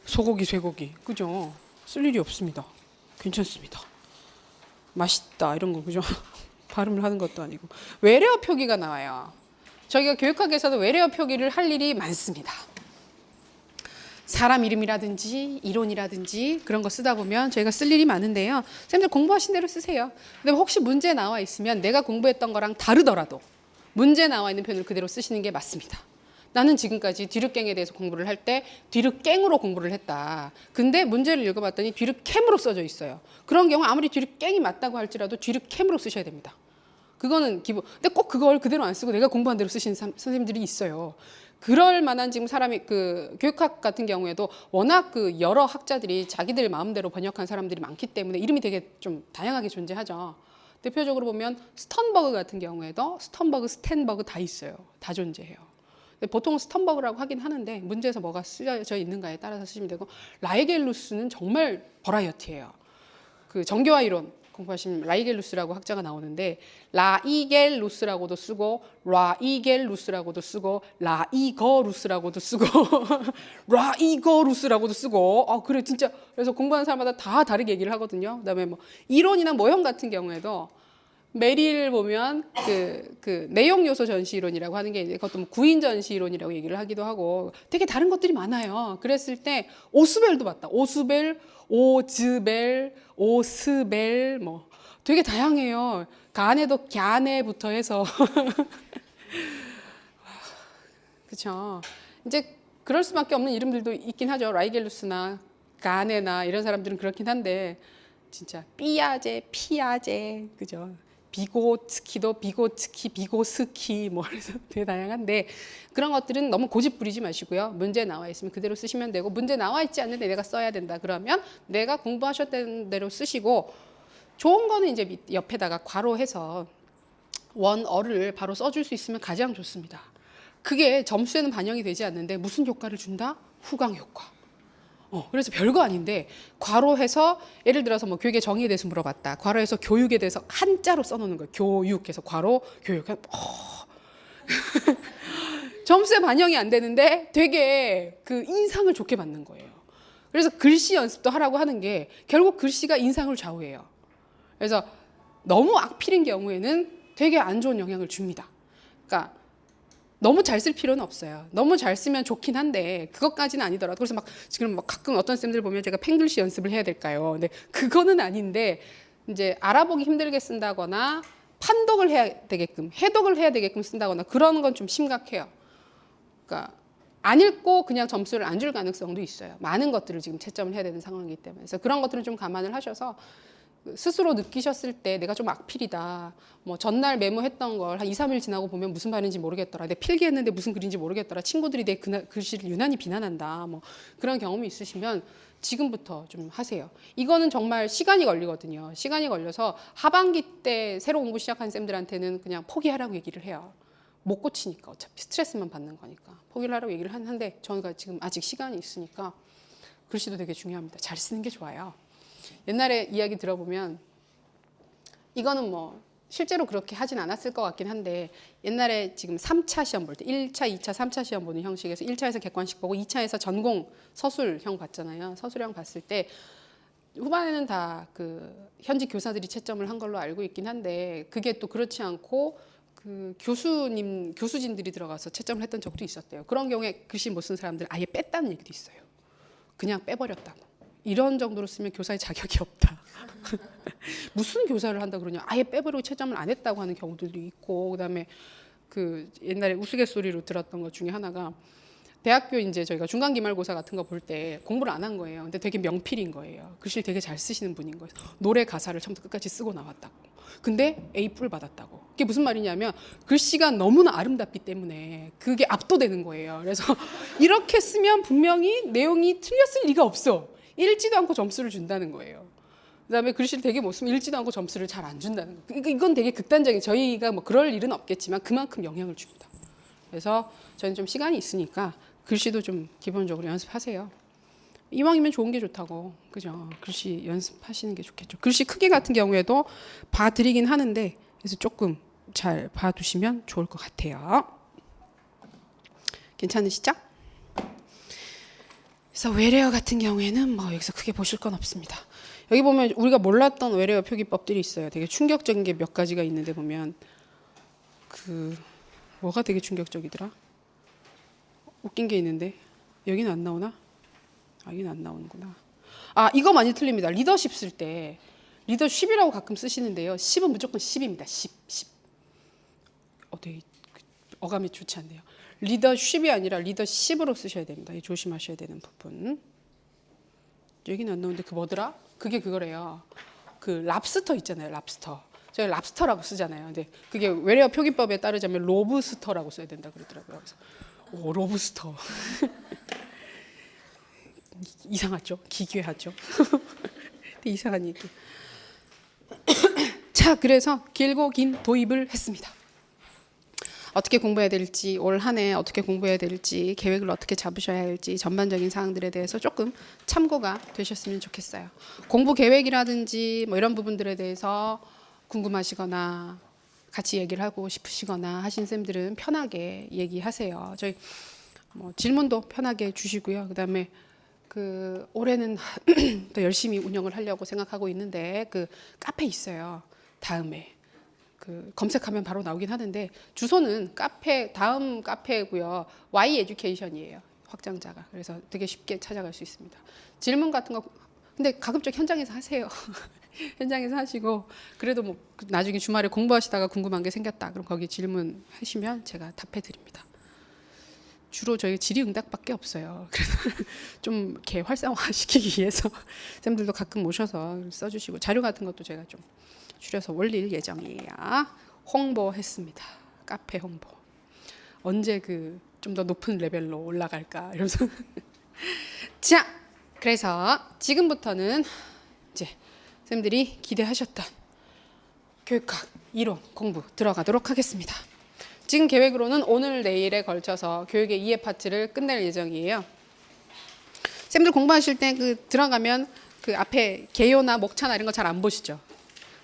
소고기, 쇠고기. 그죠? 쓸 일이 없습니다. 괜찮습니다. 맛있다 이런 거 그죠? 발음을 하는 것도 아니고. 외래어 표기가 나와요. 저희가 교육학에서도 외래어 표기를 할 일이 많습니다. 사람 이름이라든지 이론이라든지 그런 거 쓰다 보면 저희가 쓸 일이 많은데요. 선생님들 공부하신 대로 쓰세요. 근데 혹시 문제 나와 있으면 내가 공부했던 거랑 다르더라도 문제 나와 있는 표현을 그대로 쓰시는 게 맞습니다. 나는 지금까지 뒤르깽에 대해서 공부를 할 때 뒤르깽으로 공부를 했다. 근데 문제를 읽어봤더니 뒤르캠으로 써져 있어요. 그런 경우 아무리 뒤르깽이 맞다고 할지라도 뒤르캠으로 쓰셔야 됩니다. 그거는 기본. 근데 꼭 그걸 그대로 안 쓰고 내가 공부한 대로 쓰시는 선생님들이 있어요. 그럴 만한 지금 사람이 그 교육학 같은 경우에도 워낙 그 여러 학자들이 자기들 마음대로 번역한 사람들이 많기 때문에 이름이 되게 좀 다양하게 존재하죠. 대표적으로 보면 스턴버그 같은 경우에도 스턴버그, 스탠버그 다 있어요. 다 존재해요. 보통 스턴버그라고 하긴 하는데 문제에서 뭐가 쓰여져 있는가에 따라서 쓰시면 되고 라이겔루스는 정말 버라이어티예요. 그 정교화 이론 공부하시면 라이겔루스라고 학자가 나오는데 라이겔루스라고도 쓰고 라이겔루스라고도 쓰고 라이거루스라고도 쓰고 라이거루스라고도 쓰고 그래 진짜 그래서 공부하는 사람마다 다 다르게 얘기를 하거든요. 그다음에 뭐 이론이나 모형 같은 경우에도 메리를 보면 그 내용 요소 전시 이론이라고 하는 게 이제 그것도 뭐 구인 전시 이론이라고 얘기를 하기도 하고 되게 다른 것들이 많아요. 그랬을 때 오스벨도 봤다. 오스벨, 오즈벨, 오스벨 뭐 되게 다양해요. 간에도 갸네부터 해서 그렇죠. 이제 그럴 수밖에 없는 이름들도 있긴 하죠. 라이겔루스나 가네나 이런 사람들은 그렇긴 한데 진짜 삐아제, 피아제 그죠. 비고츠키도 비고츠키, 비고스키 뭐 그래서 되게 다양한데 그런 것들은 너무 고집 부리지 마시고요. 문제 나와 있으면 그대로 쓰시면 되고 문제 나와 있지 않는데 내가 써야 된다 그러면 내가 공부하셨던 대로 쓰시고 좋은 거는 이제 옆에다가 괄호해서 원어를 바로 써줄 수 있으면 가장 좋습니다. 그게 점수에는 반영이 되지 않는데 무슨 효과를 준다? 후광 효과. 그래서 별거 아닌데 괄호해서 예를 들어서 뭐 교육의 정의에 대해서 물어봤다. 괄호해서 교육에 대해서 한자로 써놓는 거예요. 교육해서 괄호 교육. 점수에 반영이 안 되는데 되게 그 인상을 좋게 받는 거예요. 그래서 글씨 연습도 하라고 하는 게 결국 글씨가 인상을 좌우해요. 그래서 너무 악필인 경우에는 되게 안 좋은 영향을 줍니다. 그러니까 너무 잘 쓸 필요는 없어요. 너무 잘 쓰면 좋긴 한데 그것까지는 아니더라도 그래서 막 지금 막 가끔 어떤 쌤들 보면 제가 팽글씨 연습을 해야 될까요? 근데 그거는 아닌데 이제 알아보기 힘들게 쓴다거나 판독을 해야 되게끔 해독을 해야 되게끔 쓴다거나 그런 건 좀 심각해요. 그러니까 안 읽고 그냥 점수를 안 줄 가능성도 있어요. 많은 것들을 지금 채점을 해야 되는 상황이기 때문에 그래서 그런 것들은 좀 감안을 하셔서 스스로 느끼셨을 때 내가 좀 악필이다. 뭐 전날 메모했던 걸 한 2, 3일 지나고 보면 무슨 말인지 모르겠더라. 내가 필기했는데 무슨 글인지 모르겠더라. 친구들이 내 글씨를 유난히 비난한다. 뭐 그런 경험이 있으시면 지금부터 좀 하세요. 이거는 정말 시간이 걸리거든요. 시간이 걸려서 하반기 때 새로 공부 시작한 쌤들한테는 그냥 포기하라고 얘기를 해요. 못 고치니까 어차피 스트레스만 받는 거니까 포기를 하라고 얘기를 하는데 저희가 지금 아직 시간이 있으니까 글씨도 되게 중요합니다. 잘 쓰는 게 좋아요. 옛날에 이야기 들어보면 이거는 뭐 실제로 그렇게 하진 않았을 것 같긴 한데 옛날에 지금 3차 시험 볼 때 1차, 2차, 3차 시험 보는 형식에서 1차에서 객관식 보고 2차에서 전공 서술형 봤잖아요. 서술형 봤을 때 후반에는 다 그 현직 교사들이 채점을 한 걸로 알고 있긴 한데 그게 또 그렇지 않고 그 교수진들이 들어가서 채점을 했던 적도 있었대요. 그런 경우에 글씨 못 쓴 사람들 아예 뺐다는 얘기도 있어요. 그냥 빼버렸다고. 이런 정도로 쓰면 교사의 자격이 없다. 무슨 교사를 한다 그러냐. 아예 빼버리고 채점을 안 했다고 하는 경우들도 있고 그다음에 그 옛날에 우스갯소리로 들었던 것 중에 하나가 대학교 이제 저희가 중간 기말고사 같은 거 볼 때 공부를 안 한 거예요. 근데 되게 명필인 거예요. 글씨를 되게 잘 쓰시는 분인 거예요. 노래 가사를 처음부터 끝까지 쓰고 나왔다고. 근데 A+ 받았다고. 그게 무슨 말이냐면 글씨가 너무나 아름답기 때문에 그게 압도되는 거예요. 그래서 이렇게 쓰면 분명히 내용이 틀렸을 리가 없어. 읽지도 않고 점수를 준다는 거예요. 그다음에 글씨를 되게 못 쓰면 읽지도 않고 점수를 잘 안 준다는 거예요. 이건 되게 극단적인 저희가 뭐 그럴 일은 없겠지만 그만큼 영향을 줍니다. 그래서 저는 좀 시간이 있으니까 글씨도 좀 기본적으로 연습하세요. 이왕이면 좋은 게 좋다고. 그죠? 글씨 연습하시는 게 좋겠죠. 글씨 크기 같은 경우에도 봐드리긴 하는데 그래서 조금 잘 봐두시면 좋을 것 같아요. 괜찮으시죠? 그래서 외래어 같은 경우에는 뭐 여기서 크게 보실 건 없습니다. 여기 보면 우리가 몰랐던 외래어 표기법들이 있어요. 되게 충격적인 게 몇 가지가 있는데 보면 그 뭐가 되게 충격적이더라? 웃긴 게 있는데 여기는 안 나오나? 아, 여기는 안 나오는구나. 아, 이거 많이 틀립니다. 리더십 쓸 때 리더십이라고 가끔 쓰시는데요. 10은 무조건 10입니다. 10. 되게 어감이 좋지 않네요. 리더십이 아니라 리더십으로 쓰셔야 됩니다. 조심하셔야 되는 부분. 여기는 안 나오는데 그 뭐더라? 그게 그거래요. 그 랍스터 있잖아요. 랍스터. 저희 랍스터라고 쓰잖아요. 근데 그게 외래어 표기법에 따르자면 로브스터라고 써야 된다 그러더라고요. 그래서 오, 로브스터. 이상하죠? 기괴하죠? 이상한 얘기. 자, 그래서 길고 긴 도입을 했습니다. 어떻게 공부해야 될지, 올 한 해 어떻게 공부해야 될지, 계획을 어떻게 잡으셔야 할지 전반적인 사항들에 대해서 조금 참고가 되셨으면 좋겠어요. 공부 계획이라든지 뭐 이런 부분들에 대해서 궁금하시거나 같이 얘기를 하고 싶으시거나 하신 쌤들은 편하게 얘기하세요. 저희 뭐 질문도 편하게 주시고요. 그다음에 그 올해는 더 열심히 운영을 하려고 생각하고 있는데 그 카페 있어요. 다음에 그 검색하면 바로 나오긴 하는데 주소는 다음 카페고요. Y 에듀케이션이에요. 확장자가. 그래서 되게 쉽게 찾아갈 수 있습니다. 질문 같은 거 근데 가급적 현장에서 하세요. 현장에서 하시고 그래도 뭐 나중에 주말에 공부하시다가 궁금한 게 생겼다. 그럼 거기 질문하시면 제가 답해 드립니다. 주로 저희 질의응답밖에 없어요. 그래서 좀 이렇게 활성화시키기 위해서 쌤들도 가끔 모셔서 써주시고 자료 같은 것도 제가 좀 줄여서 올릴 예정이에요. 홍보했습니다. 카페 홍보. 언제 그 좀 더 높은 레벨로 올라갈까 이러면서 자, 그래서 지금부터는 이제 쌤들이 기대하셨던 교육학 이론 공부 들어가도록 하겠습니다. 지금 계획으로는 오늘 내일에 걸쳐서 교육의 2회 파트를 끝낼 예정이에요. 쌤들 공부하실 때 그 들어가면 그 앞에 개요나 목차나 이런 거 잘 안 보시죠?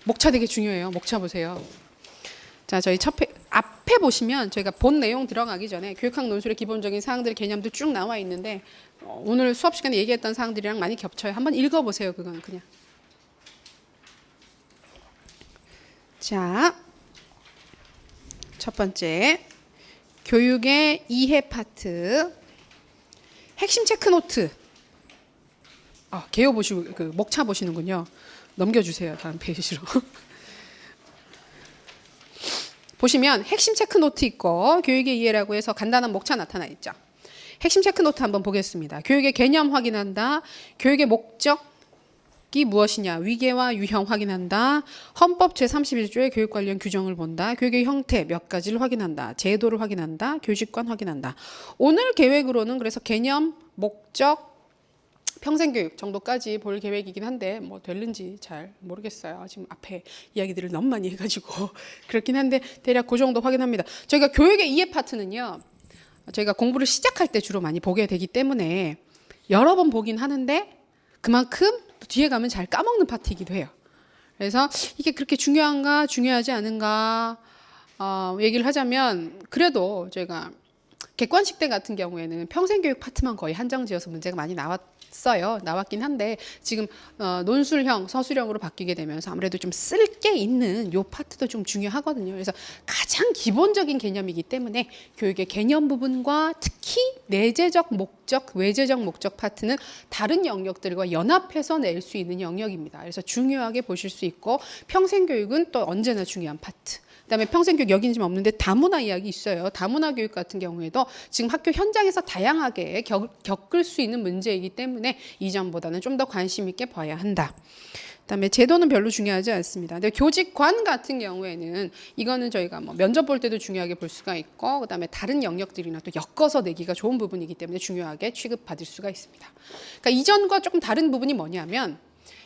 목차 되게 중요해요. 목차 보세요. 자, 저희 앞에 보시면 저희가 본 내용 들어가기 전에 교육학 논술의 기본적인 사항들, 개념들 쭉 나와 있는데 오늘 수업 시간에 얘기했던 사항들이랑 많이 겹쳐요. 한번 읽어보세요. 그건 그냥. 자, 첫 번째 교육의 2회 파트 핵심 체크 노트. 개요 보시고 그 목차 보시는군요. 넘겨주세요. 다음 페이지로. 보시면 핵심 체크 노트 있고 교육의 이해라고 해서 간단한 목차 나타나 있죠. 핵심 체크 노트 한번 보겠습니다. 교육의 개념 확인한다. 교육의 목적이 무엇이냐. 위계와 유형 확인한다. 헌법 제31조의 교육 관련 규정을 본다. 교육의 형태 몇 가지를 확인한다. 제도를 확인한다. 교직관 확인한다. 오늘 계획으로는 그래서 개념, 목적, 평생교육 정도까지 볼 계획이긴 한데 뭐 될는지 잘 모르겠어요. 지금 앞에 이야기들을 너무 많이 해가지고 그렇긴 한데 대략 그 정도 확인합니다. 저희가 교육의 2회 파트는요. 저희가 공부를 시작할 때 주로 많이 보게 되기 때문에 여러 번 보긴 하는데 그만큼 뒤에 가면 잘 까먹는 파트이기도 해요. 그래서 이게 그렇게 중요한가 중요하지 않은가 얘기를 하자면 그래도 저희가 객관식대 같은 경우에는 평생교육 파트만 거의 한정지어서 문제가 많이 나왔긴 한데 지금 논술형, 서술형으로 바뀌게 되면서 아무래도 좀 쓸 게 있는 요 파트도 좀 중요하거든요. 그래서 가장 기본적인 개념이기 때문에 교육의 개념 부분과 특히 내재적 목적, 외재적 목적 파트는 다른 영역들과 연합해서 낼 수 있는 영역입니다. 그래서 중요하게 보실 수 있고 평생교육은 또 언제나 중요한 파트. 그다음에 평생교육 여기는 좀 없는데 다문화 이야기 있어요. 다문화 교육 같은 경우에도 지금 학교 현장에서 다양하게 겪을 수 있는 문제이기 때문에 이전보다는 좀 더 관심 있게 봐야 한다. 그다음에 제도는 별로 중요하지 않습니다. 근데 교직관 같은 경우에는 이거는 저희가 뭐 면접 볼 때도 중요하게 볼 수가 있고 그다음에 다른 영역들이나 또 엮어서 내기가 좋은 부분이기 때문에 중요하게 취급받을 수가 있습니다. 그러니까 이전과 조금 다른 부분이 뭐냐면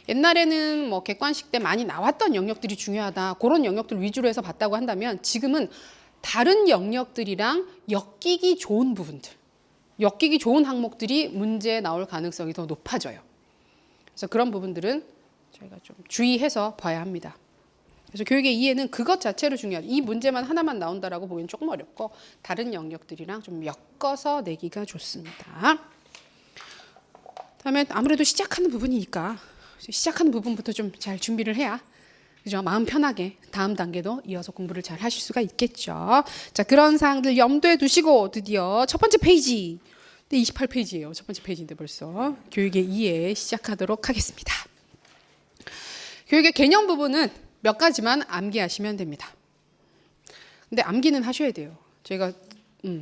옛날에는 뭐 객관식 때 많이 나왔던 영역들이 중요하다. 그런 영역들 위주로 해서 봤다고 한다면 지금은 다른 영역들이랑 엮이기 좋은 부분들, 엮이기 좋은 항목들이 문제에 나올 가능성이 더 높아져요. 그래서 그런 부분들은 저희가 좀 주의해서 봐야 합니다. 그래서 교육의 이해는 그것 자체로 중요하다. 이 문제만 하나만 나온다라고 보기는 조금 어렵고 다른 영역들이랑 좀 엮어서 내기가 좋습니다. 그다음에 아무래도 시작하는 부분이니까 시작하는 부분부터 좀 잘 준비를 해야 그죠? 마음 편하게 다음 단계도 이어서 공부를 잘 하실 수가 있겠죠. 자, 그런 사항들 염두에 두시고 드디어 첫 번째 페이지. 28페이지예요. 첫 번째 페이지인데 벌써 교육의 이해 시작하도록 하겠습니다. 교육의 개념 부분은 몇 가지만 암기하시면 됩니다. 근데 암기는 하셔야 돼요. 저희가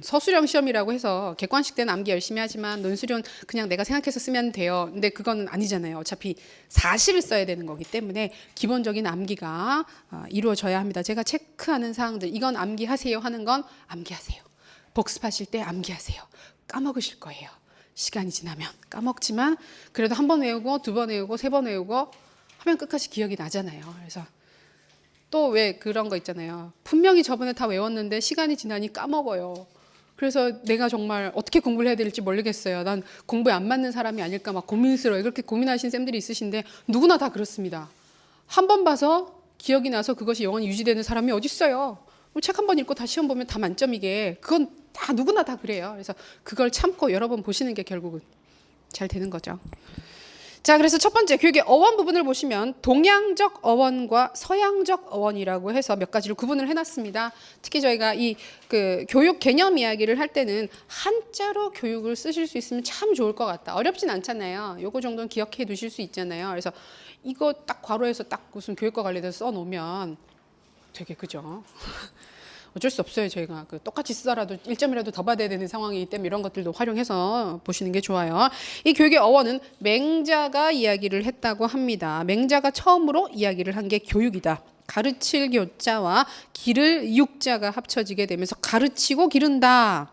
서술형 시험이라고 해서 객관식 때는 암기 열심히 하지만 논술형 그냥 내가 생각해서 쓰면 돼요. 근데 그건 아니잖아요. 어차피 사실을 써야 되는 거기 때문에 기본적인 암기가 이루어져야 합니다. 제가 체크하는 사항들 이건 암기하세요 하는 건 암기하세요. 복습하실 때 암기하세요. 까먹으실 거예요. 시간이 지나면 까먹지만 그래도 한 번 외우고 두 번 외우고 세 번 외우고 하면 끝까지 기억이 나잖아요. 그래서 또 왜 그런 거 있잖아요. 분명히 저번에 다 외웠는데 시간이 지나니 까먹어요. 그래서 내가 정말 어떻게 공부를 해야 될지 모르겠어요. 난 공부에 안 맞는 사람이 아닐까 막 고민스러워요. 그렇게 고민하신 쌤들이 있으신데 누구나 다 그렇습니다. 한 번 봐서 기억이 나서 그것이 영원히 유지되는 사람이 어디 있어요. 책 한 번 읽고 다시 시험 보면 다 만점이게 그건 다 누구나 다 그래요. 그래서 그걸 참고 여러 번 보시는 게 결국은 잘 되는 거죠. 자, 그래서 첫 번째 교육의 어원 부분을 보시면 동양적 어원과 서양적 어원이라고 해서 몇 가지를 구분을 해놨습니다. 특히 저희가 이 교육 개념 이야기를 할 때는 한자로 교육을 쓰실 수 있으면 참 좋을 것 같다. 어렵진 않잖아요. 요거 정도는 기억해 두실 수 있잖아요. 그래서 이거 딱 괄호에서 딱 무슨 교육과 관련해서 써놓으면 되게 그죠? 어쩔 수 없어요. 저희가 똑같이 쓰더라도 1점이라도 더 받아야 되는 상황이기 때문에 이런 것들도 활용해서 보시는 게 좋아요. 이 교육의 어원은 맹자가 이야기를 했다고 합니다. 맹자가 처음으로 이야기를 한 게 교육이다. 가르칠 교자와 기를 육자가 합쳐지게 되면서 가르치고 기른다.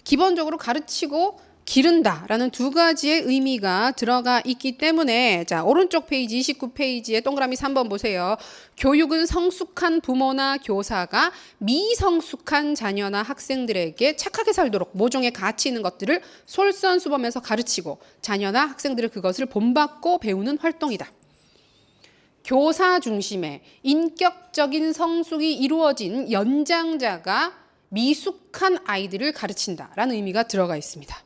기본적으로 가르치고 기른다라는 두 가지의 의미가 들어가 있기 때문에 자, 오른쪽 페이지 29페이지에 동그라미 3번 보세요. 교육은 성숙한 부모나 교사가 미성숙한 자녀나 학생들에게 착하게 살도록 모종의 가치 있는 것들을 솔선수범해서 가르치고 자녀나 학생들을 그것을 본받고 배우는 활동이다. 교사 중심의 인격적인 성숙이 이루어진 연장자가 미숙한 아이들을 가르친다라는 의미가 들어가 있습니다.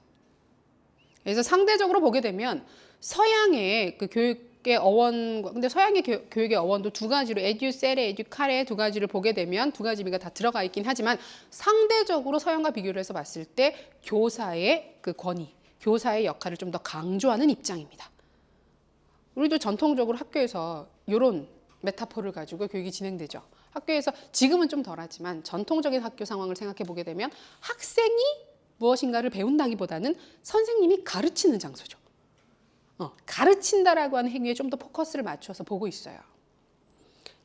그래서 상대적으로 보게 되면 서양의 그 교육의 어원, 근데 서양의 교육의 어원도 두 가지로 에듀셀에 에듀카레 두 가지를 보게 되면 두 가지 의미가 다 들어가 있긴 하지만 상대적으로 서양과 비교를 해서 봤을 때 교사의 그 권위, 교사의 역할을 좀 더 강조하는 입장입니다. 우리도 전통적으로 학교에서 이런 메타포를 가지고 교육이 진행되죠. 학교에서 지금은 좀 덜하지만 전통적인 학교 상황을 생각해 보게 되면 학생이 무엇인가를 배운다기보다는 선생님이 가르치는 장소죠. 가르친다라고 하는 행위에 좀 더 포커스를 맞춰서 보고 있어요.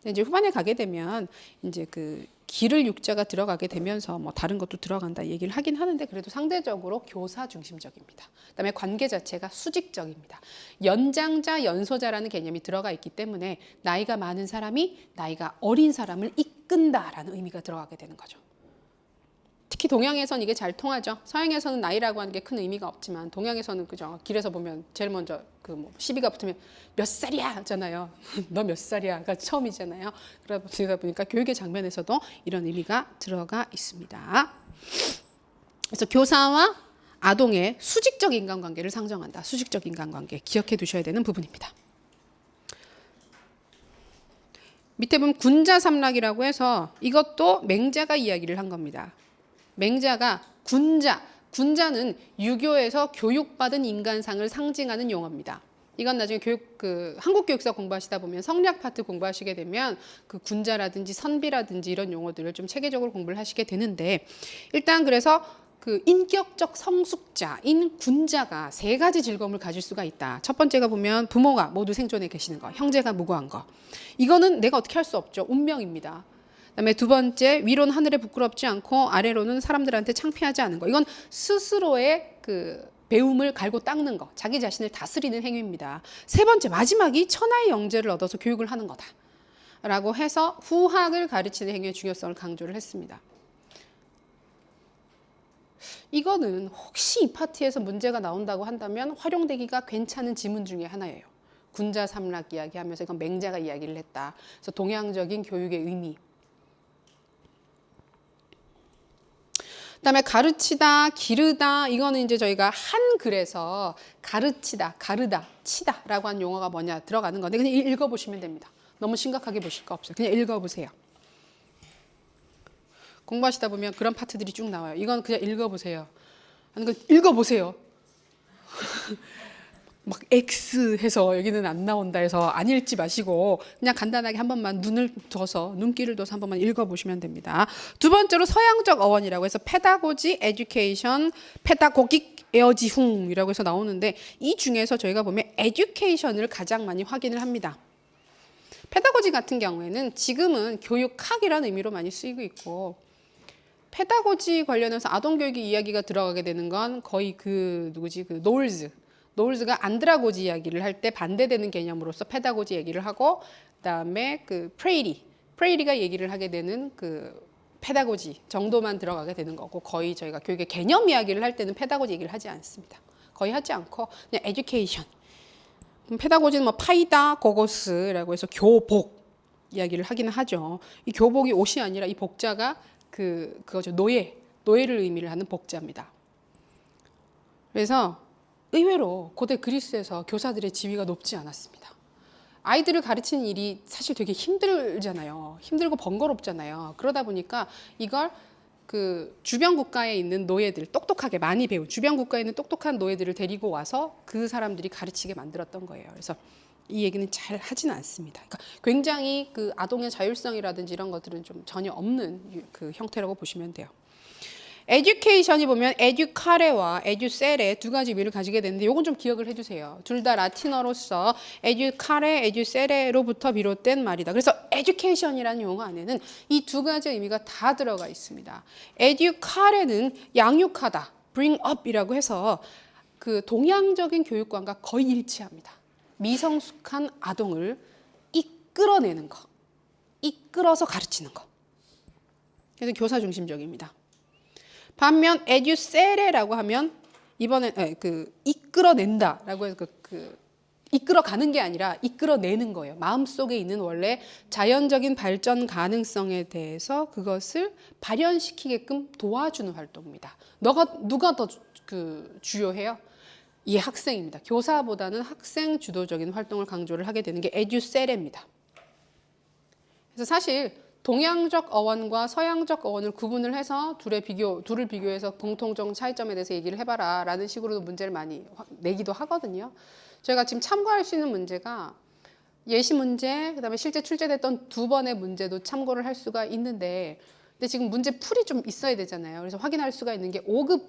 근데 이제 후반에 가게 되면 이제 그 기를 육자가 들어가게 되면서 뭐 다른 것도 들어간다 얘기를 하긴 하는데 그래도 상대적으로 교사 중심적입니다. 그다음에 관계 자체가 수직적입니다. 연장자, 연소자라는 개념이 들어가 있기 때문에 나이가 많은 사람이 나이가 어린 사람을 이끈다라는 의미가 들어가게 되는 거죠. 특히 동양에서는 이게 잘 통하죠. 서양에서는 나이라고 하는 게 큰 의미가 없지만 동양에서는 그죠. 길에서 보면 제일 먼저 그 뭐 시비가 붙으면 몇 살이야 하잖아요. 너 몇 살이야가 처음이잖아요. 그러다 보니까 교육의 장면에서도 이런 의미가 들어가 있습니다. 그래서 교사와 아동의 수직적 인간관계를 상정한다. 수직적 인간관계 기억해 두셔야 되는 부분입니다. 밑에 보면 군자삼락이라고 해서 이것도 맹자가 이야기를 한 겁니다. 맹자가 군자는 유교에서 교육받은 인간상을 상징하는 용어입니다. 이건 나중에 한국교육사 공부하시다 보면 성리학 파트 공부하시게 되면 그 군자라든지 선비라든지 이런 용어들을 좀 체계적으로 공부를 하시게 되는데 일단 그래서 그 인격적 성숙자인 군자가 세 가지 즐거움을 가질 수가 있다. 첫 번째가 보면 부모가 모두 생존해 계시는 거, 형제가 무고한 거. 이거는 내가 어떻게 할 수 없죠. 운명입니다. 그다음에 두 번째, 위로는 하늘에 부끄럽지 않고 아래로는 사람들한테 창피하지 않은 거. 이건 스스로의 그 배움을 갈고 닦는 거, 자기 자신을 다스리는 행위입니다. 세 번째, 마지막이 천하의 영재를 얻어서 교육을 하는 거다. 라고 해서 후학을 가르치는 행위의 중요성을 강조를 했습니다. 이거는 혹시 이 파트에서 문제가 나온다고 한다면 활용되기가 괜찮은 지문 중에 하나예요. 군자삼락 이야기하면서 이건 맹자가 이야기를 했다. 그래서 동양적인 교육의 의미. 그다음에 가르치다, 기르다 이거는 이제 저희가 한글에서 가르치다, 가르다, 치다라고 한 용어가 뭐냐 들어가는 건데 그냥 읽어보시면 됩니다. 너무 심각하게 보실 거 없어요. 그냥 읽어보세요. 공부하시다 보면 그런 파트들이 쭉 나와요. 이건 그냥 읽어보세요. 아니, 읽어보세요. 막 X 해서 여기는 안 나온다 해서 안 읽지 마시고 그냥 간단하게 한 번만 눈길을 둬서 한 번만 읽어보시면 됩니다. 두 번째로 서양적 어원이라고 해서 페다고지, 에듀케이션, 페다고깅, 에어지흥이라고 해서 나오는데 이 중에서 저희가 보면 에듀케이션을 가장 많이 확인을 합니다. 페다고지 같은 경우에는 지금은 교육학이라는 의미로 많이 쓰이고 있고 페다고지 관련해서 아동교육의 이야기가 들어가게 되는 건 거의 노울즈가 안드라고지 이야기를 할 때 반대되는 개념으로서 페다고지 얘기를 하고 그다음에 프레이리가 얘기를 하게 되는 그 페다고지 정도만 들어가게 되는 거고 거의 저희가 교육의 개념 이야기를 할 때는 페다고지 얘기를 하지 않습니다. 거의 하지 않고 그냥 에듀케이션. 페다고지는 뭐 파이다 고고스라고 해서 교복 이야기를 하기는 하죠. 이 교복이 옷이 아니라 이 복자가 그거죠. 노예를 의미를 하는 복자입니다. 그래서 의외로 고대 그리스에서 교사들의 지위가 높지 않았습니다. 아이들을 가르치는 일이 사실 되게 힘들잖아요. 힘들고 번거롭잖아요. 그러다 보니까 이걸 그 주변 국가에 있는 노예들, 똑똑하게 많이 배운 주변 국가에 있는 똑똑한 노예들을 데리고 와서 그 사람들이 가르치게 만들었던 거예요. 그래서 이 얘기는 잘 하지는 않습니다. 그러니까 굉장히 그 아동의 자율성이라든지 이런 것들은 좀 전혀 없는 그 형태라고 보시면 돼요. 에듀케이션이 보면 에듀카레와 에듀셀의 두 가지 의미를 가지게 되는데 이건 좀 기억을 해주세요. 둘 다 라틴어로서 에듀카레, 에듀셀레로부터 비롯된 말이다. 그래서 에듀케이션이라는 용어 안에는 이 두 가지 의미가 다 들어가 있습니다. 에듀카레는 양육하다, bring up이라고 해서 그 동양적인 교육관과 거의 일치합니다. 미성숙한 아동을 이끌어내는 거, 이끌어서 가르치는 거. 그래서 교사 중심적입니다. 반면 에듀세레라고 하면 이번에 이끌어낸다라고 해서 이끌어가는 게 아니라 이끌어내는 거예요. 마음속에 있는 원래 자연적인 발전 가능성에 대해서 그것을 발현시키게끔 도와주는 활동입니다. 누가 더 주요해요? 이 학생입니다. 교사보다는 학생 주도적인 활동을 강조를 하게 되는 게 에듀세레입니다. 그래서 사실 동양적 어원과 서양적 어원을 구분을 해서 둘을 비교해서 공통적 차이점에 대해서 얘기를 해봐라 라는 식으로도 문제를 많이 내기도 하거든요. 저희가 지금 참고할 수 있는 문제가 예시 문제, 그다음에 실제 출제됐던 두 번의 문제도 참고를 할 수가 있는데 근데 지금 문제 풀이 좀 있어야 되잖아요. 그래서 확인할 수가 있는 게 5급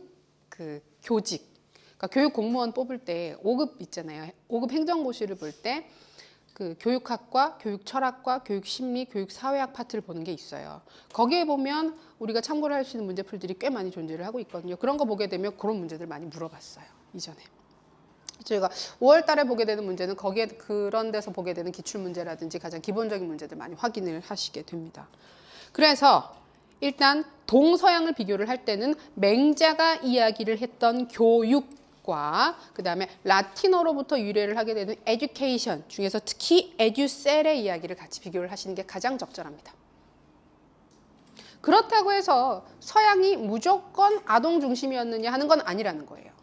교직, 그러니까 교육 공무원 뽑을 때 5급 있잖아요. 5급 행정고시를 볼 때 그 교육학과, 교육철학과, 교육심리, 교육사회학 파트를 보는 게 있어요. 거기에 보면 우리가 참고를 할 수 있는 문제풀들이 꽤 많이 존재를 하고 있거든요. 그런 거 보게 되면 그런 문제들 많이 물어봤어요. 이전에. 저희가 5월 달에 보게 되는 문제는 거기에 그런 데서 보게 되는 기출문제라든지 가장 기본적인 문제들 많이 확인을 하시게 됩니다. 그래서 일단 동서양을 비교를 할 때는 맹자가 이야기를 했던 교육과 그다음에 라틴어로부터 유래를 하게 되는 education 중에서 특히 educel의 이야기를 같이 비교를 하시는 게 가장 적절합니다. 그렇다고 해서 서양이 무조건 아동 중심이었느냐 하는 건 아니라는 거예요.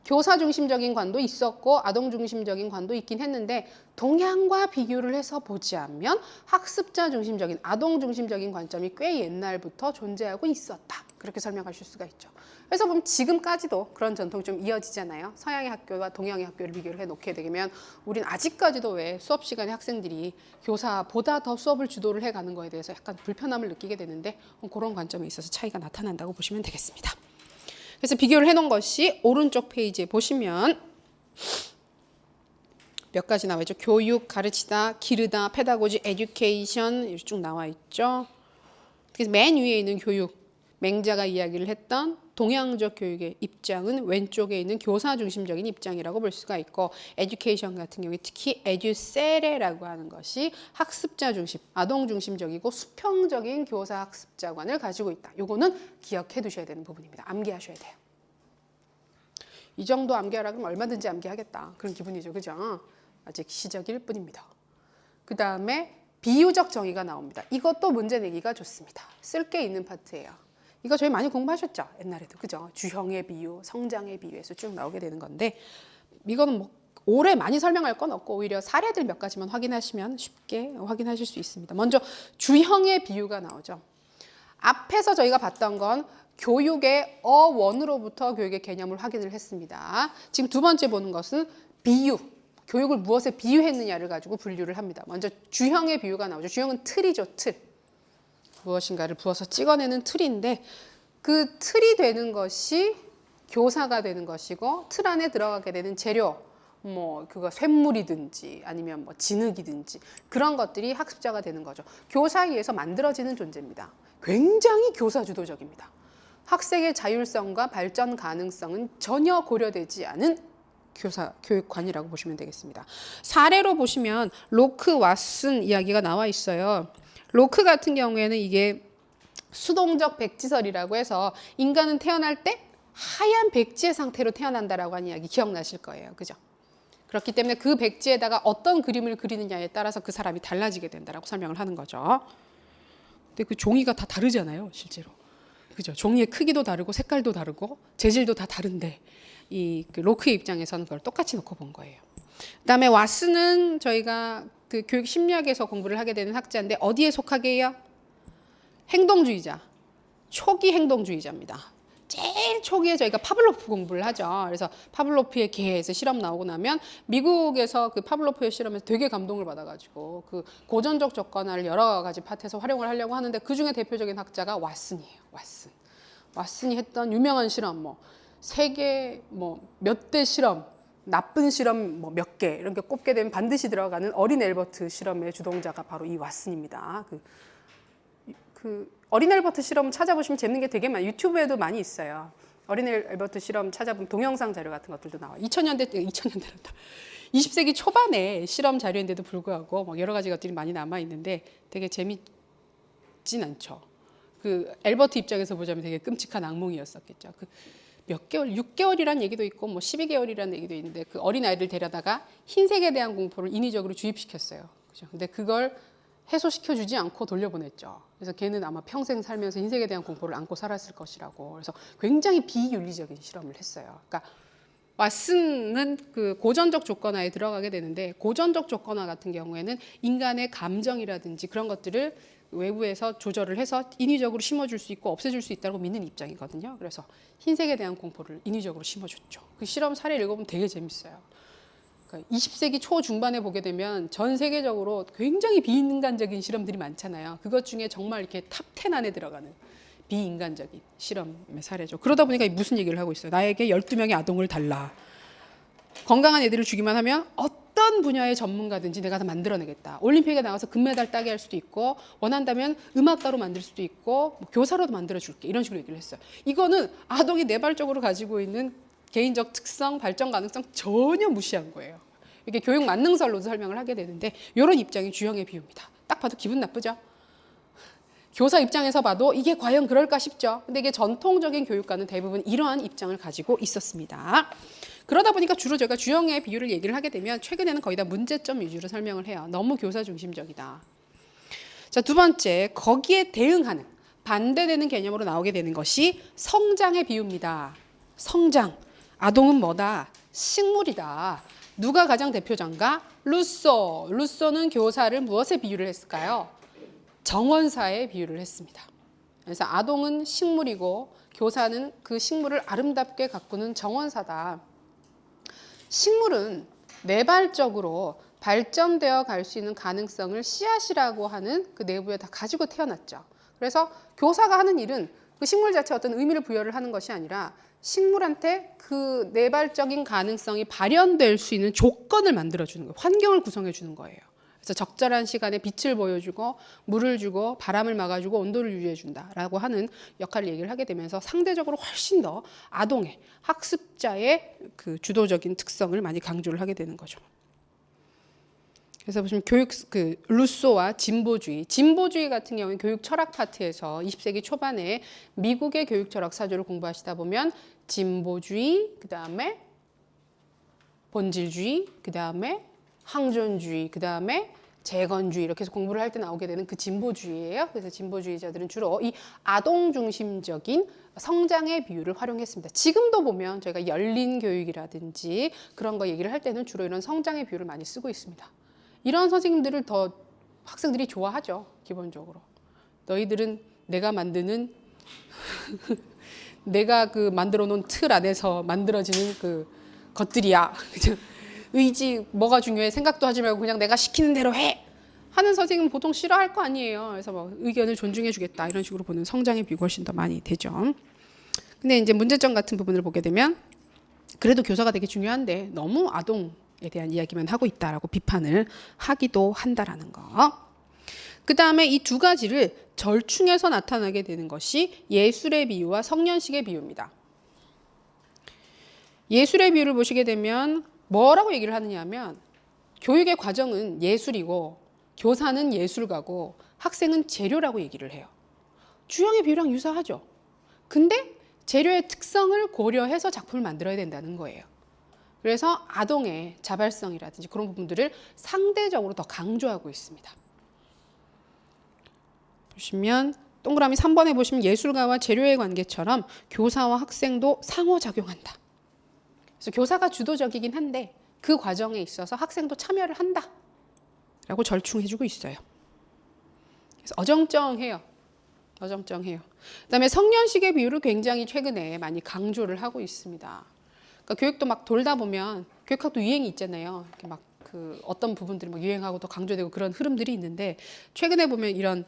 교사 중심적인 관도 있었고 아동 중심적인 관도 있긴 했는데 동양과 비교를 해서 보자면 학습자 중심적인 아동 중심적인 관점이 꽤 옛날부터 존재하고 있었다. 그렇게 설명하실 수가 있죠. 그래서 보면 지금까지도 그런 전통이 좀 이어지잖아요. 서양의 학교와 동양의 학교를 비교를 해놓게 되면 우린 아직까지도 왜 수업 시간에 학생들이 교사보다 더 수업을 주도를 해가는 거에 대해서 약간 불편함을 느끼게 되는데 그런 관점에 있어서 차이가 나타난다고 보시면 되겠습니다. 그래서 비교를 해놓은 것이 오른쪽 페이지에 보시면 몇 가지 나와 있죠. 교육, 가르치다, 기르다, 페다고지, 에듀케이션 이렇게 쭉 나와 있죠. 그래서 맨 위에 있는 교육, 맹자가 이야기를 했던 동양적 교육의 입장은 왼쪽에 있는 교사 중심적인 입장이라고 볼 수가 있고 에듀케이션 같은 경우에 특히 에듀세레라고 하는 것이 학습자 중심, 아동 중심적이고 수평적인 교사 학습자관을 가지고 있다. 요거는 기억해 두셔야 되는 부분입니다. 암기하셔야 돼요. 이 정도 암기하라 그러면 얼마든지 암기하겠다. 그런 기분이죠. 그죠? 아직 시작일 뿐입니다. 그 다음에 비유적 정의가 나옵니다. 이것도 문제 내기가 좋습니다. 쓸 게 있는 파트예요. 이거 저희 많이 공부하셨죠? 옛날에도. 그죠? 주형의 비유, 성장의 비유에서 쭉 나오게 되는 건데 이거는 뭐 오래 많이 설명할 건 없고 오히려 사례들 몇 가지만 확인하시면 쉽게 확인하실 수 있습니다. 먼저 주형의 비유가 나오죠. 앞에서 저희가 봤던 건 교육의 어원으로부터 교육의 개념을 확인을 했습니다. 지금 두 번째 보는 것은 비유. 교육을 무엇에 비유했느냐를 가지고 분류를 합니다. 먼저 주형의 비유가 나오죠. 주형은 틀이죠, 틀. 무엇인가를 부어서 찍어내는 틀인데 그 틀이 되는 것이 교사가 되는 것이고 틀 안에 들어가게 되는 재료 뭐 그거 쇳물이든지 아니면 뭐 진흙이든지 그런 것들이 학습자가 되는 거죠. 교사에 의해서 만들어지는 존재입니다. 굉장히 교사 주도적입니다. 학생의 자율성과 발전 가능성은 전혀 고려되지 않은 교육관이라고 보시면 되겠습니다. 사례로 보시면 로크, 왓슨 이야기가 나와 있어요. 로크 같은 경우에는 이게 수동적 백지설이라고 해서 인간은 태어날 때 하얀 백지의 상태로 태어난다라고 하는 이야기 기억나실 거예요. 그죠? 그렇기 때문에 그 백지에다가 어떤 그림을 그리느냐에 따라서 그 사람이 달라지게 된다라고 설명을 하는 거죠. 근데 그 종이가 다 다르잖아요, 실제로. 그죠? 종이의 크기도 다르고 색깔도 다르고 재질도 다 다른데 이 그 로크의 입장에서는 그걸 똑같이 놓고 본 거예요. 그다음에 왓슨은 저희가 그 교육 심리학에서 공부를 하게 되는 학자인데 어디에 속하게 해요? 행동주의자, 초기 행동주의자입니다. 제일 초기에 저희가 파블로프 공부를 하죠. 그래서 파블로프의 개에서 실험 나오고 나면 미국에서 그 파블로프의 실험에서 되게 감동을 받아가지고 그 고전적 조건화를 여러 가지 파트에서 활용을 하려고 하는데 그 중에 대표적인 학자가 왓슨이에요. 왓슨이 했던 유명한 실험, 뭐 세계 뭐 몇 대 실험, 나쁜 실험 뭐 몇 개 이런 게 꼽게 되면 반드시 들어가는 어린 엘버트 실험의 주동자가 바로 이 왓슨입니다. 그 어린 엘버트 실험 찾아보시면 재밌는 게 되게 많아요. 유튜브에도 많이 있어요. 어린 엘버트 실험 찾아보면 동영상 자료 같은 것들도 나와요. 2000년대란다. 20세기 초반에 실험 자료인데도 불구하고 뭐 여러 가지 것들이 많이 남아 있는데 되게 재밌진 않죠. 그 엘버트 입장에서 보자면 되게 끔찍한 악몽이었었겠죠. 그 몇 개월, 6개월이란 얘기도 있고 뭐 12개월이라는 얘기도 있는데 그 어린 아이를 데려다가 흰색에 대한 공포를 인위적으로 주입시켰어요. 그죠? 근데 그걸 해소시켜 주지 않고 돌려보냈죠. 그래서 걔는 아마 평생 살면서 흰색에 대한 공포를 안고 살았을 것이라고. 그래서 굉장히 비윤리적인 실험을 했어요. 그러니까 왓슨은 그 고전적 조건화에 들어가게 되는데 고전적 조건화 같은 경우에는 인간의 감정이라든지 그런 것들을 외부에서 조절을 해서 인위적으로 심어줄 수 있고 없애줄 수 있다고 믿는 입장이거든요. 그래서 흰색에 대한 공포를 인위적으로 심어줬죠. 그 실험 사례를 읽어보면 되게 재밌어요. 그러니까 20세기 초중반에 보게 되면 전 세계적으로 굉장히 비인간적인 실험들이 많잖아요. 그것 중에 정말 이렇게 탑 10 안에 들어가는 비인간적인 실험의 사례죠. 그러다 보니까 무슨 얘기를 하고 있어요. 나에게 12명의 아동을 달라. 건강한 애들을 주기만 하면 어떤 분야의 전문가든지 내가 다 만들어내겠다. 올림픽에 나가서 금메달 따게 할 수도 있고 원한다면 음악가로 만들 수도 있고 뭐 교사로도 만들어줄게. 이런 식으로 얘기를 했어요. 이거는 아동이 내발적으로 가지고 있는 개인적 특성, 발전 가능성 전혀 무시한 거예요. 이게 교육 만능설로도 설명을 하게 되는데 이런 입장이 주형의 비유입니다. 딱 봐도 기분 나쁘죠? 교사 입장에서 봐도 이게 과연 그럴까 싶죠. 근데 이게 전통적인 교육과는 대부분 이러한 입장을 가지고 있었습니다. 그러다 보니까 주로 제가 주형의 비율을 얘기를 하게 되면 최근에는 거의 다 문제점 위주로 설명을 해요. 너무 교사 중심적이다. 자, 두 번째, 거기에 대응하는 반대되는 개념으로 나오게 되는 것이 성장의 비유입니다. 성장. 아동은 뭐다? 식물이다. 누가 가장 대표자인가? 루소. 루소는 교사를 무엇에 비유를 했을까요? 정원사에 비유를 했습니다. 그래서 아동은 식물이고 교사는 그 식물을 아름답게 가꾸는 정원사다. 식물은 매발적으로 발전되어 갈 수 있는 가능성을 씨앗이라고 하는 그 내부에 다 가지고 태어났죠. 그래서 교사가 하는 일은 그 식물 자체에 어떤 의미를 부여를 하는 것이 아니라 식물한테 그 내발적인 가능성이 발현될 수 있는 조건을 만들어주는 거예요. 환경을 구성해 주는 거예요. 그래서 적절한 시간에 빛을 보여주고 물을 주고 바람을 막아주고 온도를 유지해준다라고 하는 역할을 얘기를 하게 되면서 상대적으로 훨씬 더 아동의 학습자의 그 주도적인 특성을 많이 강조를 하게 되는 거죠. 그래서 보시면 교육 그 루소와 진보주의 같은 경우는 교육 철학 파트에서 20세기 초반에 미국의 교육 철학 사조를 공부하시다 보면 진보주의, 그다음에 본질주의, 그다음에 항존주의, 그다음에 재건주의 이렇게 해서 공부를 할 때 나오게 되는 그 진보주의예요. 그래서 진보주의자들은 주로 이 아동 중심적인 성장의 비유를 활용했습니다. 지금도 보면 저희가 열린 교육이라든지 그런 거 얘기를 할 때는 주로 이런 성장의 비유를 많이 쓰고 있습니다. 이런 선생님들을 더 학생들이 좋아하죠. 기본적으로. 너희들은 내가 만드는 내가 그 만들어 놓은 틀 안에서 만들어지는 그 것들이야. 의지 뭐가 중요해 생각도 하지 말고 그냥 내가 시키는 대로 해 하는 선생님은 보통 싫어할 거 아니에요. 그래서 뭐 의견을 존중해 주겠다 이런 식으로 보는 성장의 비유가 훨씬 더 많이 되죠. 근데 이제 문제점 같은 부분을 보게 되면 그래도 교사가 되게 중요한데 너무 아동에 대한 이야기만 하고 있다라고 비판을 하기도 한다라는 거. 그 다음에 이 두 가지를 절충해서 나타나게 되는 것이 예술의 비유와 성년식의 비유입니다. 예술의 비유를 보시게 되면 뭐라고 얘기를 하느냐 하면 교육의 과정은 예술이고 교사는 예술가고 학생은 재료라고 얘기를 해요. 주형의 비유랑 유사하죠. 근데 재료의 특성을 고려해서 작품을 만들어야 된다는 거예요. 그래서 아동의 자발성이라든지 그런 부분들을 상대적으로 더 강조하고 있습니다. 보시면 동그라미 3번에 보시면 예술가와 재료의 관계처럼 교사와 학생도 상호작용한다. 그래서 교사가 주도적이긴 한데 그 과정에 있어서 학생도 참여를 한다 라고 절충해주고 있어요. 그래서 어정쩡해요. 그다음에 성년식의 비유를 굉장히 최근에 많이 강조를 하고 있습니다. 그러니까 교육도 막 돌다 보면 교육학도 유행이 있잖아요. 이렇게 막 그 어떤 부분들이 막 유행하고 또 강조되고 그런 흐름들이 있는데 최근에 보면 이런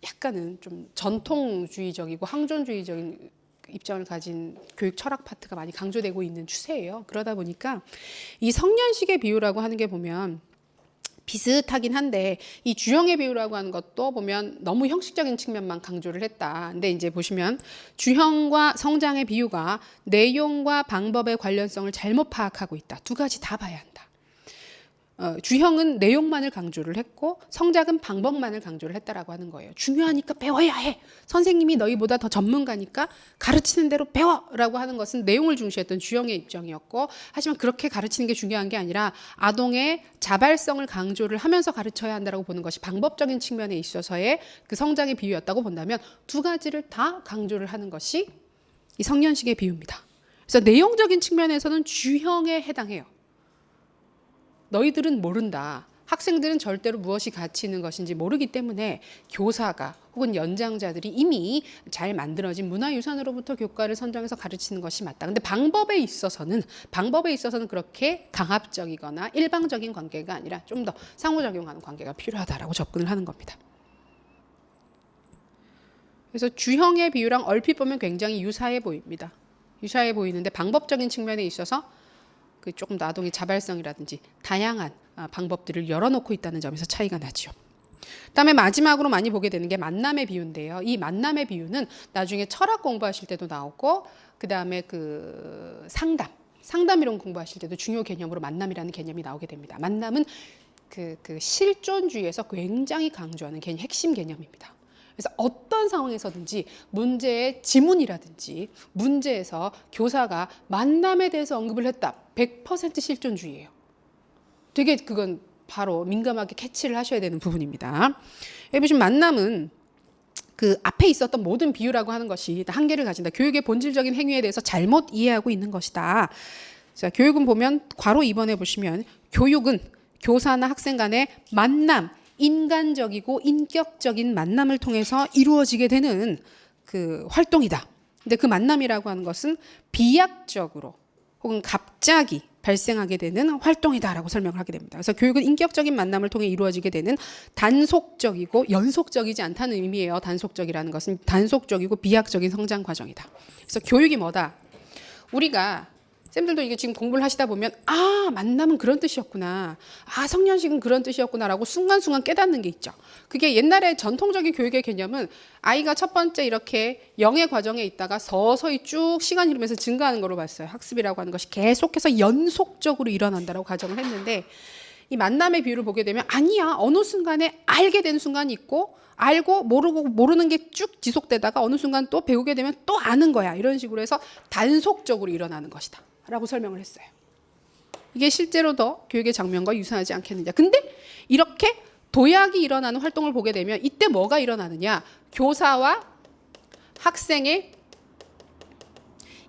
약간은 좀 전통주의적이고 항존주의적인 입장을 가진 교육 철학 파트가 많이 강조되고 있는 추세예요. 그러다 보니까 이 성년식의 비유라고 하는 게 보면 비슷하긴 한데 이 주형의 비유라고 하는 것도 보면 너무 형식적인 측면만 강조를 했다. 근데 이제 보시면 주형과 성장의 비유가 내용과 방법의 관련성을 잘못 파악하고 있다. 두 가지 다 봐야 한다. 주형은 내용만을 강조를 했고 성장은 방법만을 강조를 했다라고 하는 거예요. 중요하니까 배워야 해. 선생님이 너희보다 더 전문가니까 가르치는 대로 배워라고 하는 것은 내용을 중시했던 주형의 입장이었고 하지만 그렇게 가르치는 게 중요한 게 아니라 아동의 자발성을 강조를 하면서 가르쳐야 한다라고 보는 것이 방법적인 측면에 있어서의 그 성장의 비유였다고 본다면 두 가지를 다 강조를 하는 것이 이 성년식의 비유입니다. 그래서 내용적인 측면에서는 주형에 해당해요. 너희들은 모른다. 학생들은 절대로 무엇이 가치 있는 것인지 모르기 때문에 교사가 혹은 연장자들이 이미 잘 만들어진 문화유산으로부터 교과를 선정해서 가르치는 것이 맞다. 근데 방법에 있어서는 그렇게 강압적이거나 일방적인 관계가 아니라 좀 더 상호작용하는 관계가 필요하다라고 접근을 하는 겁니다. 그래서 주형의 비유랑 얼핏 보면 굉장히 유사해 보입니다. 유사해 보이는데 방법적인 측면에 있어서 그 조금 더 아동의 자발성이라든지 다양한 방법들을 열어놓고 있다는 점에서 차이가 나죠. 그다음에 마지막으로 많이 보게 되는 게 만남의 비유인데요. 이 만남의 비유는 나중에 철학 공부하실 때도 나오고 그다음에 그 상담 이론 공부하실 때도 중요 개념으로 만남이라는 개념이 나오게 됩니다. 만남은 그 실존주의에서 굉장히 강조하는 핵심 개념입니다. 그래서 어떤 상황에서든지 문제의 지문이라든지 문제에서 교사가 만남에 대해서 언급을 했다. 100% 실존주의예요. 되게 그건 바로 민감하게 캐치를 하셔야 되는 부분입니다. 여기 보시면 만남은 그 앞에 있었던 모든 비유라고 하는 것이 한계를 가진다. 교육의 본질적인 행위에 대해서 잘못 이해하고 있는 것이다. 자, 교육은 보면 괄호 2번에 보시면 교육은 교사나 학생 간의 만남, 인간적이고 인격적인 만남을 통해서 이루어지게 되는 그 활동이다. 근데 그 만남이라고 하는 것은 비약적으로 혹은 갑자기 발생하게 되는 활동이다라고 설명을 하게 됩니다. 그래서 교육은 인격적인 만남을 통해 이루어지게 되는 단속적이고 연속적이지 않다는 의미예요. 단속적이라는 것은 단속적이고 비약적인 성장 과정이다. 그래서 교육이 뭐다? 우리가 쌤들도 이게 지금 공부를 하시다 보면 아, 만남은 그런 뜻이었구나. 아, 성년식은 그런 뜻이었구나라고 순간순간 깨닫는 게 있죠. 그게 옛날에 전통적인 교육의 개념은 아이가 첫 번째 이렇게 영의 과정에 있다가 서서히 쭉 시간이 흐르면서 증가하는 걸로 봤어요. 학습이라고 하는 것이 계속해서 연속적으로 일어난다라고 가정을 했는데 이 만남의 비유를 보게 되면 아니야. 어느 순간에 알게 되는 순간이 있고 알고 모르고 모르는 게 쭉 지속되다가 어느 순간 또 배우게 되면 또 아는 거야. 이런 식으로 해서 단속적으로 일어나는 것이다. 라고 설명을 했어요. 이게 실제로도 교육의 장면과 유사하지 않겠느냐. 근데 이렇게 도약이 일어나는 활동을 보게 되면 이때 뭐가 일어나느냐. 교사와 학생의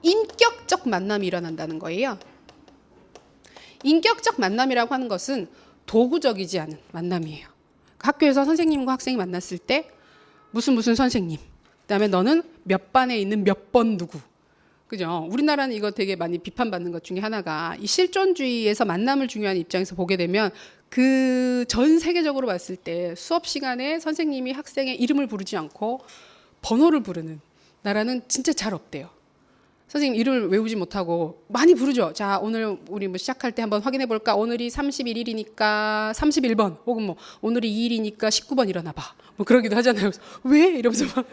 인격적 만남이 일어난다는 거예요. 인격적 만남이라고 하는 것은 도구적이지 않은 만남이에요. 학교에서 선생님과 학생이 만났을 때 무슨 선생님, 그다음에 너는 몇 반에 있는 몇 번 누구. 그죠? 우리나라는 이거 되게 많이 비판받는 것 중에 하나가 이 실존주의에서 만남을 중요한 입장에서 보게 되면 그 전 세계적으로 봤을 때 수업 시간에 선생님이 학생의 이름을 부르지 않고 번호를 부르는 나라는 진짜 잘 없대요. 선생님 이름을 외우지 못하고 많이 부르죠. 자, 오늘 우리 뭐 시작할 때 한번 확인해 볼까? 오늘이 31일이니까 31번 혹은 뭐 오늘이 2일이니까 19번 일어나 봐. 뭐 그러기도 하잖아요. 왜? 이러면서 막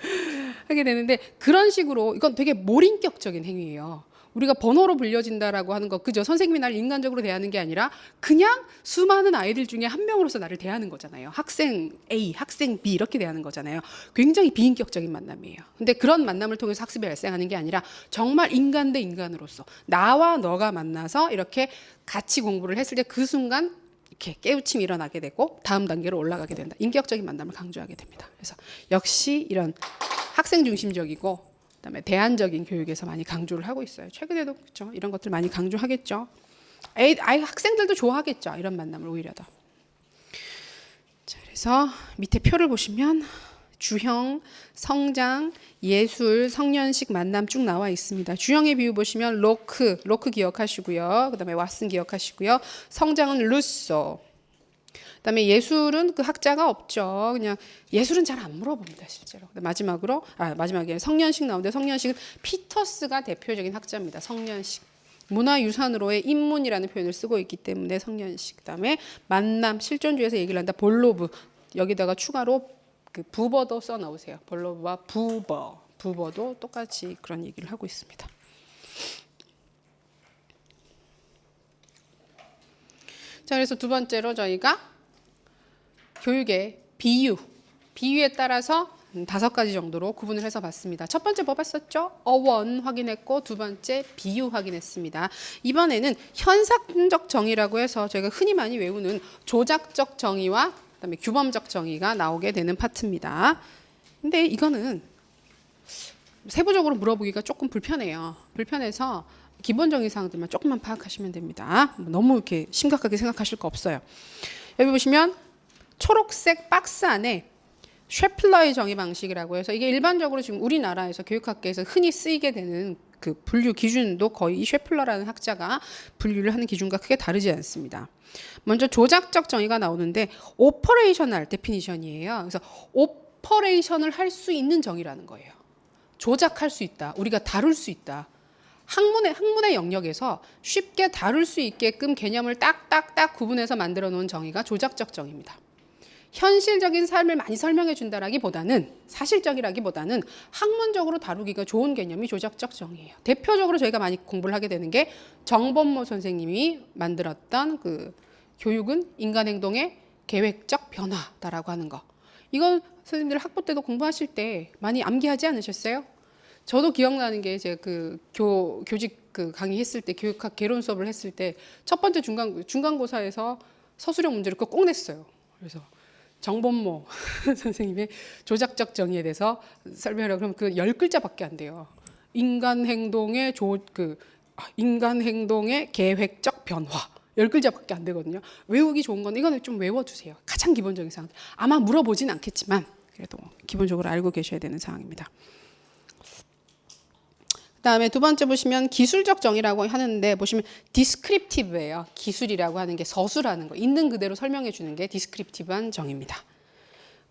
하게 되는데 그런 식으로 이건 되게 몰인격적인 행위예요. 우리가 번호로 불려진다라고 하는 거 그죠? 선생님이 날 인간적으로 대하는 게 아니라 그냥 수많은 아이들 중에 한 명으로서 나를 대하는 거잖아요. 학생 A, 학생 B 이렇게 대하는 거잖아요. 굉장히 비인격적인 만남이에요. 근데 그런 만남을 통해서 학습이 발생하는 게 아니라 정말 인간 대 인간으로서 나와 너가 만나서 이렇게 같이 공부를 했을 때 그 순간 이렇게 깨우침이 일어나게 되고 다음 단계로 올라가게 된다. 인격적인 만남을 강조하게 됩니다. 그래서 역시 이런 학생 중심적이고 그다음에 대안적인 교육에서 많이 강조를 하고 있어요. 최근에도 그렇죠. 이런 것들 많이 강조하겠죠. 학생들도 좋아하겠죠. 이런 만남을 오히려 더. 자, 그래서 밑에 표를 보시면 주형, 성장, 예술, 성년식 만남 쭉 나와 있습니다. 주형의 비유 보시면 로크 기억하시고요. 그다음에 왓슨 기억하시고요. 성장은 루소. 그다음에 예술은 그 학자가 없죠. 그냥 예술은 잘 안 물어봅니다, 실제로. 마지막에 성년식 나오는데 성년식은 피터스가 대표적인 학자입니다. 성년식. 문화유산으로의 입문이라는 표현을 쓰고 있기 때문에 성년식. 그다음에 만남, 실존주의에서 얘기를 한다. 볼로브. 여기다가 추가로 그 부버도 써 넣으세요. 볼로브와 부버도 똑같이 그런 얘기를 하고 있습니다. 자, 그래서 두 번째로 저희가 교육의 비유에 따라서 5가지 정도로 구분을 해서 봤습니다. 첫 번째 뭐 봤었죠? 어원 확인했고 두 번째 비유 확인했습니다. 이번에는 현상적 정의라고 해서 저희가 흔히 많이 외우는 조작적 정의와 그다음에 규범적 정의가 나오게 되는 파트입니다. 근데 이거는 세부적으로 물어보기가 조금 불편해요. 불편해서 기본적인 사항들만 조금만 파악하시면 됩니다. 너무 이렇게 심각하게 생각하실 거 없어요. 여기 보시면 초록색 박스 안에 쉐플러의 정의 방식이라고 해서 이게 일반적으로 지금 우리나라에서 교육학계에서 흔히 쓰이게 되는 그 분류 기준도 거의 이 쉐플러라는 학자가 분류를 하는 기준과 크게 다르지 않습니다. 먼저 조작적 정의가 나오는데 오퍼레이셔널 데피니션이에요. 그래서 오퍼레이션을 할 수 있는 정의라는 거예요. 조작할 수 있다. 우리가 다룰 수 있다. 학문의 영역에서 쉽게 다룰 수 있게끔 개념을 딱딱딱 구분해서 만들어 놓은 정의가 조작적 정의입니다. 현실적인 삶을 많이 설명해 준다라기보다는 사실적이라기보다는 학문적으로 다루기가 좋은 개념이 조작적 정의예요. 대표적으로 저희가 많이 공부를 하게 되는 게 정범모 선생님이 만들었던 그 교육은 인간 행동의 계획적 변화다라고 하는 거. 이건 선생님들 학부 때도 공부하실 때 많이 암기하지 않으셨어요? 저도 기억나는 게 제가 그 교직 그 강의했을 때 교육학 개론 수업을 했을 때 첫 번째 중간고사에서 서술형 문제를 꼭 냈어요. 그래서 정범모 선생님의 조작적 정의에 대해서 설명하라고 그러면 그 10글자밖에 안 돼요. 인간 행동의 계획적 변화. 10글자밖에 안 되거든요. 외우기 좋은 건 이거는 좀 외워두세요. 가장 기본적인 사항. 아마 물어보진 않겠지만 그래도 기본적으로 알고 계셔야 되는 사항입니다. 그다음에 두 번째 보시면 기술적 정의라고 하는데 보시면 디스크립티브예요. 기술이라고 하는 게 서술하는 거, 있는 그대로 설명해 주는 게 디스크립티브한 정의입니다.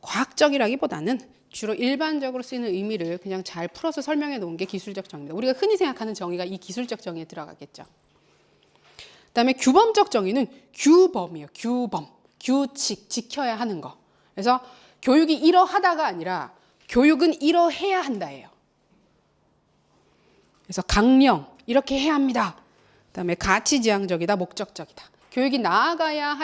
과학적이라기보다는 주로 일반적으로 쓰이는 의미를 그냥 잘 풀어서 설명해 놓은 게 기술적 정의입니다. 우리가 흔히 생각하는 정의가 이 기술적 정의에 들어가겠죠. 그다음에 규범적 정의는 규범이에요. 규범, 규칙, 지켜야 하는 거. 그래서 교육이 이러하다가 아니라 교육은 이러해야 한다예요. 그래서 강령, 이렇게 해야 합니다. 그다음에 가치지향적이다, 목적적이다. 교육이 나아가야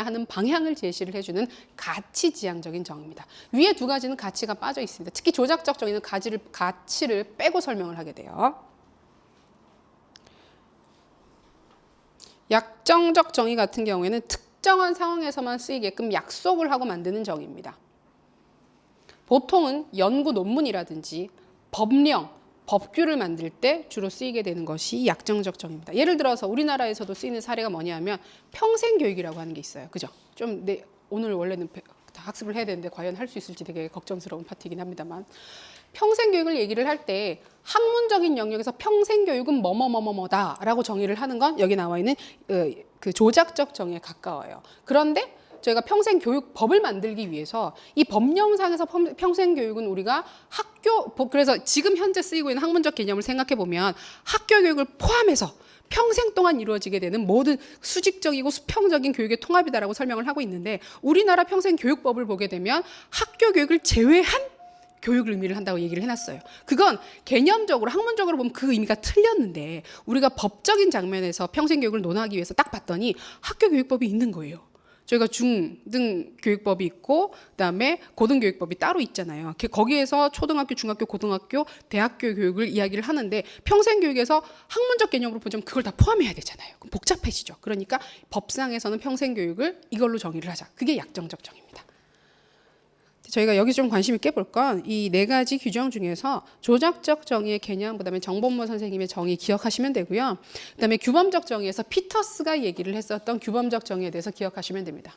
하는 방향을 제시를 해주는 가치지향적인 정의입니다. 위에 두 가지는 가치가 빠져 있습니다. 특히 조작적 정의는 가치를 빼고 설명을 하게 돼요. 약정적 정의 같은 경우에는 특정한 상황에서만 쓰이게끔 약속을 하고 만드는 정의입니다. 보통은 연구 논문이라든지 법령, 법규를 만들 때 주로 쓰이게 되는 것이 약정적 정의입니다. 예를 들어서 우리나라에서도 쓰이는 사례가 뭐냐면 평생교육이라고 하는 게 있어요. 그죠? 좀 오늘 원래는 학습을 해야 되는데 과연 할 수 있을지 되게 걱정스러운 파트이긴 합니다만 평생교육을 얘기를 할 때 학문적인 영역에서 평생교육은 뭐뭐뭐뭐다라고 정의를 하는 건 여기 나와 있는 그 조작적 정의에 가까워요. 그런데 저희가 평생교육법을 만들기 위해서 이 법령상에서 평생교육은 우리가 그래서 지금 현재 쓰이고 있는 학문적 개념을 생각해 보면 학교 교육을 포함해서 평생 동안 이루어지게 되는 모든 수직적이고 수평적인 교육의 통합이다라고 설명을 하고 있는데 우리나라 평생교육법을 보게 되면 학교 교육을 제외한 교육을 의미를 한다고 얘기를 해놨어요. 그건 개념적으로 학문적으로 보면 그 의미가 틀렸는데 우리가 법적인 장면에서 평생교육을 논하기 위해서 딱 봤더니 학교 교육법이 있는 거예요. 저희가 중등 교육법이 있고 그다음에 고등교육법이 따로 있잖아요. 거기에서 초등학교, 중학교, 고등학교, 대학교 교육을 이야기를 하는데 평생교육에서 학문적 개념으로 보자면 그걸 다 포함해야 되잖아요. 그럼 복잡해지죠. 그러니까 법상에서는 평생교육을 이걸로 정의를 하자. 그게 약정적 정의입니다. 저희가 여기서 좀 관심 있게 볼 건 이 네 가지 규정 중에서 조작적 정의의 개념, 그다음에 정범모 선생님의 정의 기억하시면 되고요. 그다음에 규범적 정의에서 피터스가 얘기를 했었던 규범적 정의에 대해서 기억하시면 됩니다.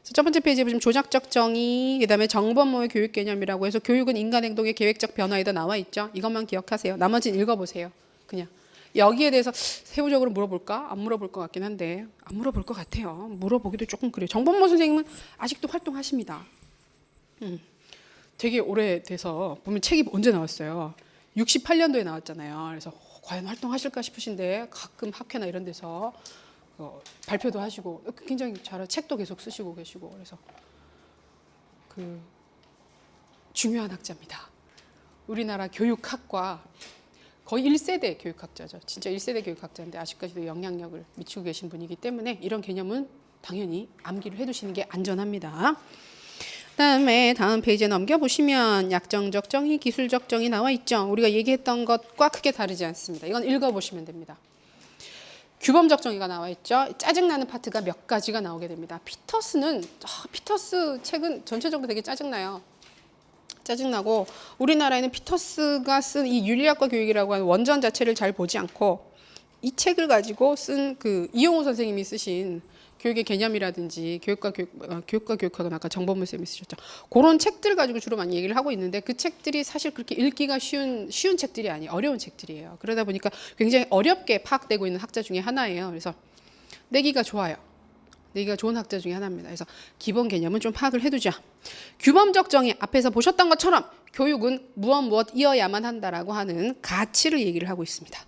그래서 첫 번째 페이지에 보시면 조작적 정의, 그다음에 정범모의 교육 개념이라고 해서 교육은 인간 행동의 계획적 변화이다 나와 있죠. 이것만 기억하세요. 나머지는 읽어보세요. 그냥 여기에 대해서 세부적으로 물어볼까? 안 물어볼 것 같긴 한데 안 물어볼 것 같아요. 물어보기도 조금 그래요. 정범모 선생님은 아직도 활동하십니다. 되게 오래돼서 보면 책이 언제 나왔어요? 68년도에 나왔잖아요. 그래서 과연 활동하실까 싶으신데 가끔 학회나 이런 데서 발표도 하시고 굉장히 잘 책도 계속 쓰시고 계시고 그래서 그 중요한 학자입니다. 우리나라 교육학과 거의 1세대 교육학자죠. 진짜 1세대 교육학자인데 아직까지도 영향력을 미치고 계신 분이기 때문에 이런 개념은 당연히 암기를 해두시는 게 안전합니다. 그다음에 다음 페이지에 넘겨보시면 약정적 정의, 기술적 정의 나와 있죠. 우리가 얘기했던 것과 크게 다르지 않습니다. 이건 읽어보시면 됩니다. 규범적 정의가 나와 있죠. 짜증나는 파트가 몇 가지가 나오게 됩니다. 피터스 책은 전체적으로 되게 짜증나요. 짜증나고 우리나라에는 피터스가 쓴 이 윤리학과 교육이라고 하는 원전 자체를 잘 보지 않고 이 책을 가지고 쓴 그 이용호 선생님이 쓰신 교육의 개념이라든지 교육과 교육학은 아까 정범모 쌤이 쓰셨죠. 그런 책들 가지고 주로 많이 얘기를 하고 있는데 그 책들이 사실 그렇게 읽기가 쉬운 책들이 아니에요. 어려운 책들이에요. 그러다 보니까 굉장히 어렵게 파악되고 있는 학자 중에 하나예요. 그래서 내기가 좋아요. 내기가 좋은 학자 중에 하나입니다. 그래서 기본 개념은 좀 파악을 해두자. 규범적 정의 앞에서 보셨던 것처럼 교육은 무엇이어야만 한다라고 하는 가치를 얘기를 하고 있습니다.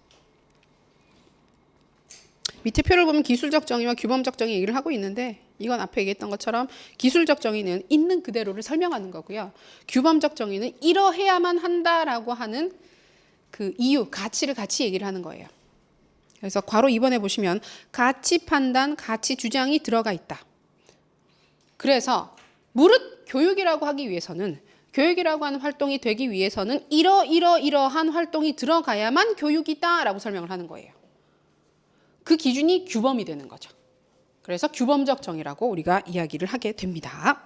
밑에 표를 보면 기술적 정의와 규범적 정의 얘기를 하고 있는데 이건 앞에 얘기했던 것처럼 기술적 정의는 있는 그대로를 설명하는 거고요. 규범적 정의는 이러해야만 한다라고 하는 그 이유, 가치를 같이 얘기를 하는 거예요. 그래서 괄호 2번에 보시면 가치 판단, 가치 주장이 들어가 있다. 그래서 무릇 교육이라고 하기 위해서는 교육이라고 하는 활동이 되기 위해서는 이러한 활동이 들어가야만 교육이다라고 설명을 하는 거예요. 그 기준이 규범이 되는 거죠. 그래서 규범적 정의라고 우리가 이야기를 하게 됩니다.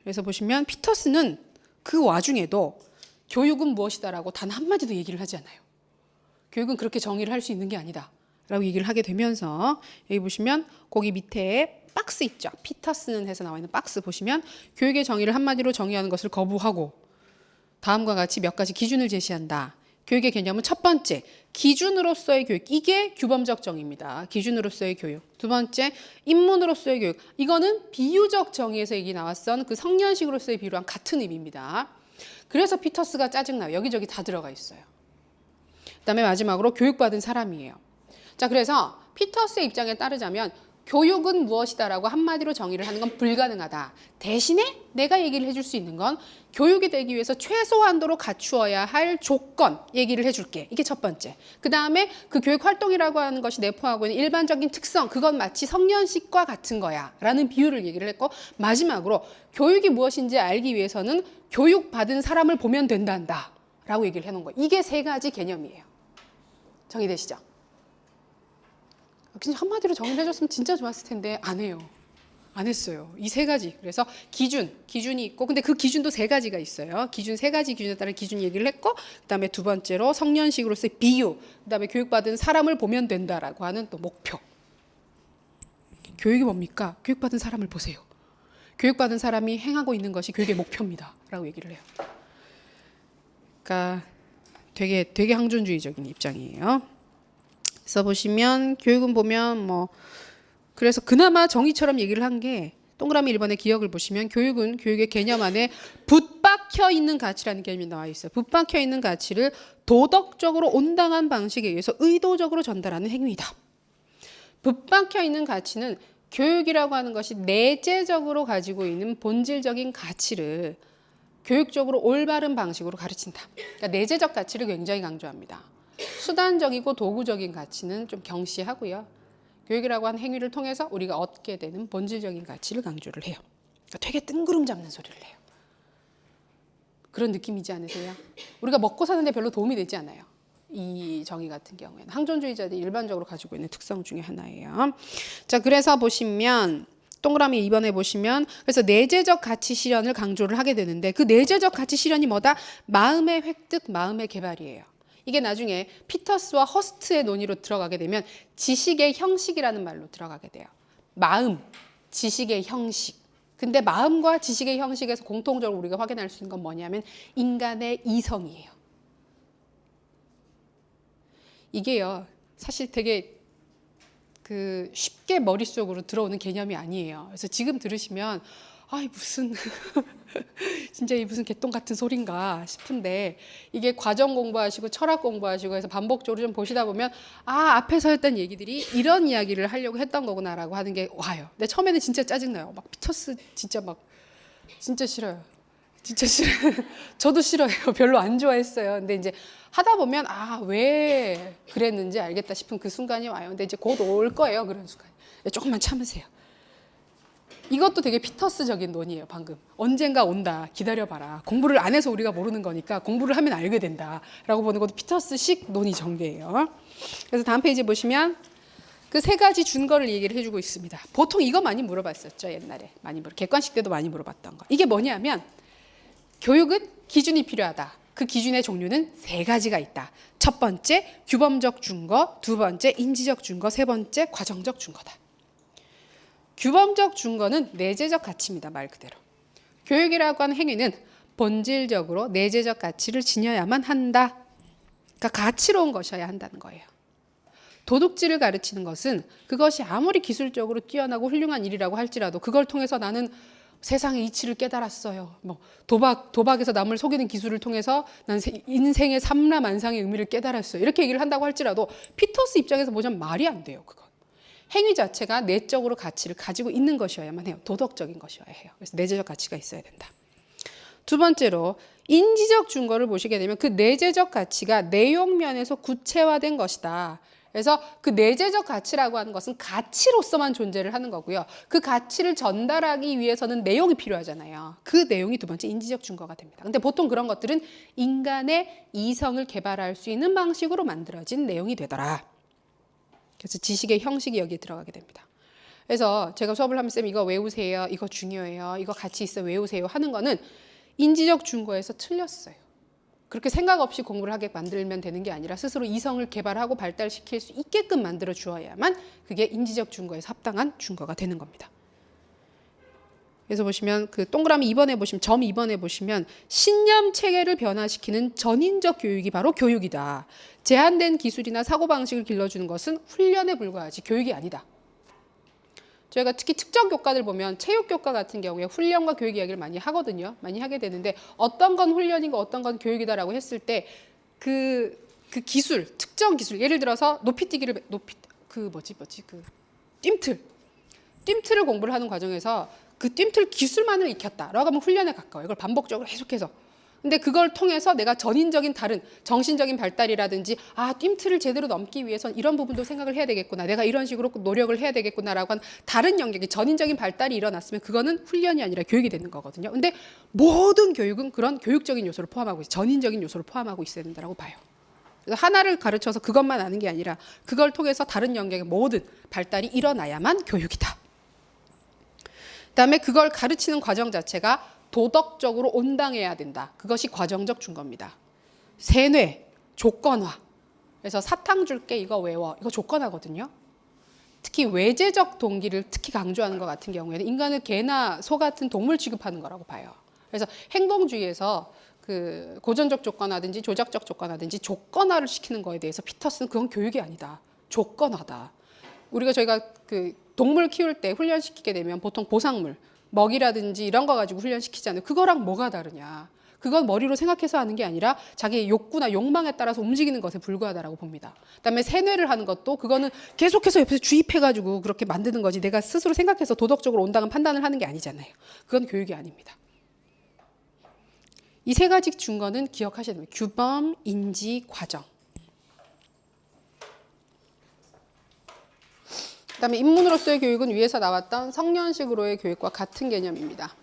그래서 보시면 피터스는 그 와중에도 교육은 무엇이다라고 단 한마디도 얘기를 하지 않아요. 교육은 그렇게 정의를 할 수 있는 게 아니다 라고 얘기를 하게 되면서 여기 보시면 거기 밑에 박스 있죠. 피터스는 해서 나와 있는 박스 보시면 교육의 정의를 한마디로 정의하는 것을 거부하고 다음과 같이 몇 가지 기준을 제시한다. 교육의 개념은 첫 번째, 기준으로서의 교육. 이게 규범적 정의입니다. 기준으로서의 교육. 두 번째, 인문으로서의 교육. 이거는 비유적 정의에서 얘기 나왔던 그 성년식으로서의 비유랑 같은 의미입니다. 그래서 피터스가 짜증나요. 여기저기 다 들어가 있어요. 그다음에 마지막으로 교육받은 사람이에요. 자, 그래서 피터스의 입장에 따르자면 교육은 무엇이다라고 한마디로 정의를 하는 건 불가능하다. 대신에 내가 얘기를 해줄 수 있는 건 교육이 되기 위해서 최소한도로 갖추어야 할 조건 얘기를 해줄게. 이게 첫 번째. 그 다음에 그 교육 활동이라고 하는 것이 내포하고 있는 일반적인 특성, 그건 마치 성년식과 같은 거야 라는 비유를 얘기를 했고, 마지막으로 교육이 무엇인지 알기 위해서는 교육받은 사람을 보면 된단다 라고 얘기를 해놓은 거예요. 이게 세 가지 개념이에요. 정의되시죠? 그냥 한마디로 정의를 해줬으면 진짜 좋았을 텐데 안 해요. 안 했어요. 이 세 가지. 그래서 기준이 있고, 근데 그 기준도 세 가지가 있어요. 기준 세 가지 기준에 따른 기준 얘기를 했고, 그다음에 두 번째로 성년식으로서의 비유, 그다음에 교육받은 사람을 보면 된다라고 하는 또 목표. 교육이 뭡니까? 교육받은 사람을 보세요. 교육받은 사람이 행하고 있는 것이 교육의 목표입니다라고 얘기를 해요. 그러니까 되게 항존주의적인 입장이에요. 그래서 보시면 교육은 보면 그래서 그나마 정의처럼 얘기를 한 게 동그라미 1번의 기억을 보시면 교육은 교육의 개념 안에 붙박혀 있는 가치라는 개념이 나와 있어요. 붙박혀 있는 가치를 도덕적으로 온당한 방식에 의해서 의도적으로 전달하는 행위이다. 붙박혀 있는 가치는 교육이라고 하는 것이 내재적으로 가지고 있는 본질적인 가치를 교육적으로 올바른 방식으로 가르친다. 그러니까 내재적 가치를 굉장히 강조합니다. 수단적이고 도구적인 가치는 좀 경시하고요. 교육이라고 하는 행위를 통해서 우리가 얻게 되는 본질적인 가치를 강조를 해요. 그러니까 되게 뜬구름 잡는 소리를 해요. 그런 느낌이지 않으세요? 우리가 먹고 사는데 별로 도움이 되지 않아요. 이 정의 같은 경우에는 항존주의자들이 일반적으로 가지고 있는 특성 중에 하나예요. 자, 그래서 보시면 동그라미 2번에 보시면 그래서 내재적 가치 실현을 강조를 하게 되는데, 그 내재적 가치 실현이 뭐다? 마음의 획득, 마음의 개발이에요. 이게 나중에 피터스와 허스트의 논의로 들어가게 되면 지식의 형식이라는 말로 들어가게 돼요. 마음, 지식의 형식. 근데 마음과 지식의 형식에서 공통적으로 우리가 확인할 수 있는 건 뭐냐면 인간의 이성이에요. 이게요, 사실 되게 쉽게 머릿속으로 들어오는 개념이 아니에요. 그래서 지금 들으시면 무슨 진짜 이 무슨 개똥 같은 소린가 싶은데, 이게 과정 공부하시고 철학 공부하시고 해서 반복적으로 좀 보시다 보면 앞에서 했던 얘기들이 이런 이야기를 하려고 했던 거구나라고 하는 게 와요. 근데 처음에는 진짜 짜증나요. 막 피터스 진짜 싫어요. 진짜 싫어요. 저도 싫어요. 별로 안 좋아했어요. 근데 이제 하다 보면 왜 그랬는지 알겠다 싶은 그 순간이 와요. 근데 이제 곧 올 거예요. 그런 순간. 조금만 참으세요. 이것도 되게 피터스적인 논의예요. 방금 언젠가 온다, 기다려봐라. 공부를 안 해서 우리가 모르는 거니까 공부를 하면 알게 된다라고 보는 것도 피터스식 논의 전개예요. 그래서 다음 페이지 보시면 그 세 가지 준거를 얘기를 해주고 있습니다. 보통 이거 많이 물어봤었죠. 옛날에 객관식 때도 많이 물어봤던 거. 이게 뭐냐면 교육은 기준이 필요하다. 그 기준의 종류는 세 가지가 있다. 첫 번째 규범적 준거, 두 번째 인지적 준거, 세 번째 과정적 준거다. 규범적 준거는 내재적 가치입니다. 말 그대로. 교육이라고 하는 행위는 본질적으로 내재적 가치를 지녀야만 한다. 그러니까 가치로운 것이어야 한다는 거예요. 도둑질을 가르치는 것은 그것이 아무리 기술적으로 뛰어나고 훌륭한 일이라고 할지라도 그걸 통해서 나는 세상의 이치를 깨달았어요. 도박에서 남을 속이는 기술을 통해서 난 인생의 삼라만상의 의미를 깨달았어요. 이렇게 얘기를 한다고 할지라도 피터스 입장에서 보자면 말이 안 돼요. 그건. 행위 자체가 내적으로 가치를 가지고 있는 것이어야만 해요. 도덕적인 것이어야 해요. 그래서 내재적 가치가 있어야 된다. 두 번째로 인지적 준거를 보시게 되면 그 내재적 가치가 내용 면에서 구체화된 것이다 그래서 그 내재적 가치라고 하는 것은 가치로서만 존재를 하는 거고요. 그 가치를 전달하기 위해서는 내용이 필요하잖아요. 그 내용이 두 번째 인지적 증거가 됩니다. 근데 보통 그런 것들은 인간의 이성을 개발할 수 있는 방식으로 만들어진 내용이 되더라. 그래서 지식의 형식이 여기에 들어가게 됩니다. 그래서 제가 수업을 하면 쌤 이거 외우세요. 이거 중요해요. 이거 가치 있어 외우세요 하는 거는 인지적 증거에서 틀렸어요. 그렇게 생각 없이 공부를 하게 만들면 되는 게 아니라 스스로 이성을 개발하고 발달시킬 수 있게끔 만들어 주어야만 그게 인지적 증거에서 합당한 증거가 되는 겁니다. 그래서 보시면 그 동그라미 2번에 보시면 점 2번에 보시면 신념 체계를 변화시키는 전인적 교육이 바로 교육이다. 제한된 기술이나 사고방식을 길러주는 것은 훈련에 불과하지 교육이 아니다. 저희가 특히 특정 교과들 보면 체육 교과 같은 경우에 훈련과 교육 이야기를 많이 하거든요. 많이 하게 되는데 어떤 건 훈련이고 어떤 건 교육이다라고 했을 때 그 기술, 특정 기술, 예를 들어서 높이뛰기를 뜀틀을 공부를 하는 과정에서 그 뜀틀 기술만을 익혔다라고 하면 훈련에 가까워요. 이걸 반복적으로 계속해서. 근데 그걸 통해서 내가 전인적인 다른 정신적인 발달이라든지 뜀틀을 제대로 넘기 위해선 이런 부분도 생각을 해야 되겠구나. 내가 이런 식으로 노력을 해야 되겠구나라고 한 다른 영역의 전인적인 발달이 일어났으면 그거는 훈련이 아니라 교육이 되는 거거든요. 근데 모든 교육은 그런 교육적인 요소를 포함하고 전인적인 요소를 포함하고 있어야 된다고 봐요. 그래서 하나를 가르쳐서 그것만 아는 게 아니라 그걸 통해서 다른 영역의 모든 발달이 일어나야만 교육이다. 그다음에 그걸 가르치는 과정 자체가 도덕적으로 온당해야 된다. 그것이 과정적 증거입니다. 세뇌, 조건화. 그래서 사탕 줄게 이거 외워. 이거 조건하거든요. 특히 외재적 동기를 특히 강조하는 것 같은 경우에는 인간을 개나 소 같은 동물 취급하는 거라고 봐요. 그래서 행동주의에서 그 고전적 조건화든지 조작적 조건화든지 조건화를 시키는 거에 대해서 피터스는 그건 교육이 아니다. 조건화다. 저희가 그 동물 키울 때 훈련시키게 되면 보통 보상물, 먹이라든지 이런 거 가지고 훈련시키잖아요. 그거랑 뭐가 다르냐. 그건 머리로 생각해서 하는 게 아니라 자기의 욕구나 욕망에 따라서 움직이는 것에 불과하다라고 봅니다. 그다음에 세뇌를 하는 것도 그거는 계속해서 옆에서 주입해가지고 그렇게 만드는 거지 내가 스스로 생각해서 도덕적으로 온당한 판단을 하는 게 아니잖아요. 그건 교육이 아닙니다. 이 세 가지 증거는 기억하셔야 됩니다. 규범, 인지, 과정. 그다음에 인문으로서의 교육은 위에서 나왔던 성년식으로의 교육과 같은 개념입니다.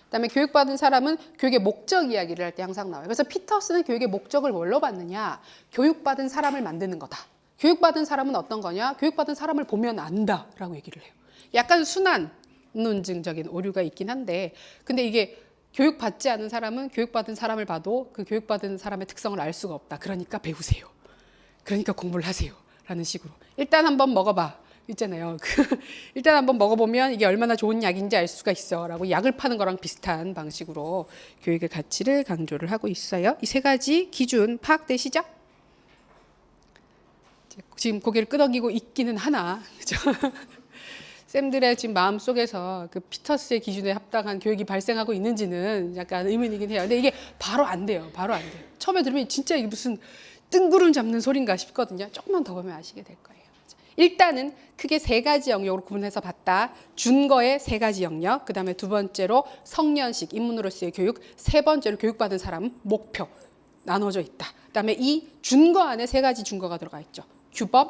그다음에 교육받은 사람은 교육의 목적 이야기를 할 때 항상 나와요. 그래서 피터스는 교육의 목적을 뭘로 받느냐? 교육받은 사람을 만드는 거다. 교육받은 사람은 어떤 거냐? 교육받은 사람을 보면 안다라고 얘기를 해요. 약간 순한 논증적인 오류가 있긴 한데 근데 이게 교육받지 않은 사람은 교육받은 사람을 봐도 그 교육받은 사람의 특성을 알 수가 없다. 그러니까 배우세요. 그러니까 공부를 하세요. 라는 식으로. 일단 한번 먹어봐. 있잖아요. 일단 한번 먹어보면 이게 얼마나 좋은 약인지 알 수가 있어 라고 약을 파는 거랑 비슷한 방식으로 교육의 가치를 강조를 하고 있어요. 이 세 가지 기준 파악되시죠? 지금 고개를 끄덕이고 있기는 하나 그죠? 쌤들의 지금 마음속에서 그 피터스의 기준에 합당한 교육이 발생하고 있는지는 약간 의문이긴 해요. 근데 이게 바로 안 돼요. 바로 안 돼요. 처음에 들으면 진짜 이게 무슨 뜬구름 잡는 소린가 싶거든요. 조금만 더 보면 아시게 될 거예요. 일단은 크게 세 가지 영역으로 구분해서 봤다. 준거의 세 가지 영역, 그 다음에 두 번째로 성년식, 인문으로서의 교육, 세 번째로 교육받은 사람, 목표 나눠져 있다. 그 다음에 이 준거 안에 세 가지 준거가 들어가 있죠. 규범,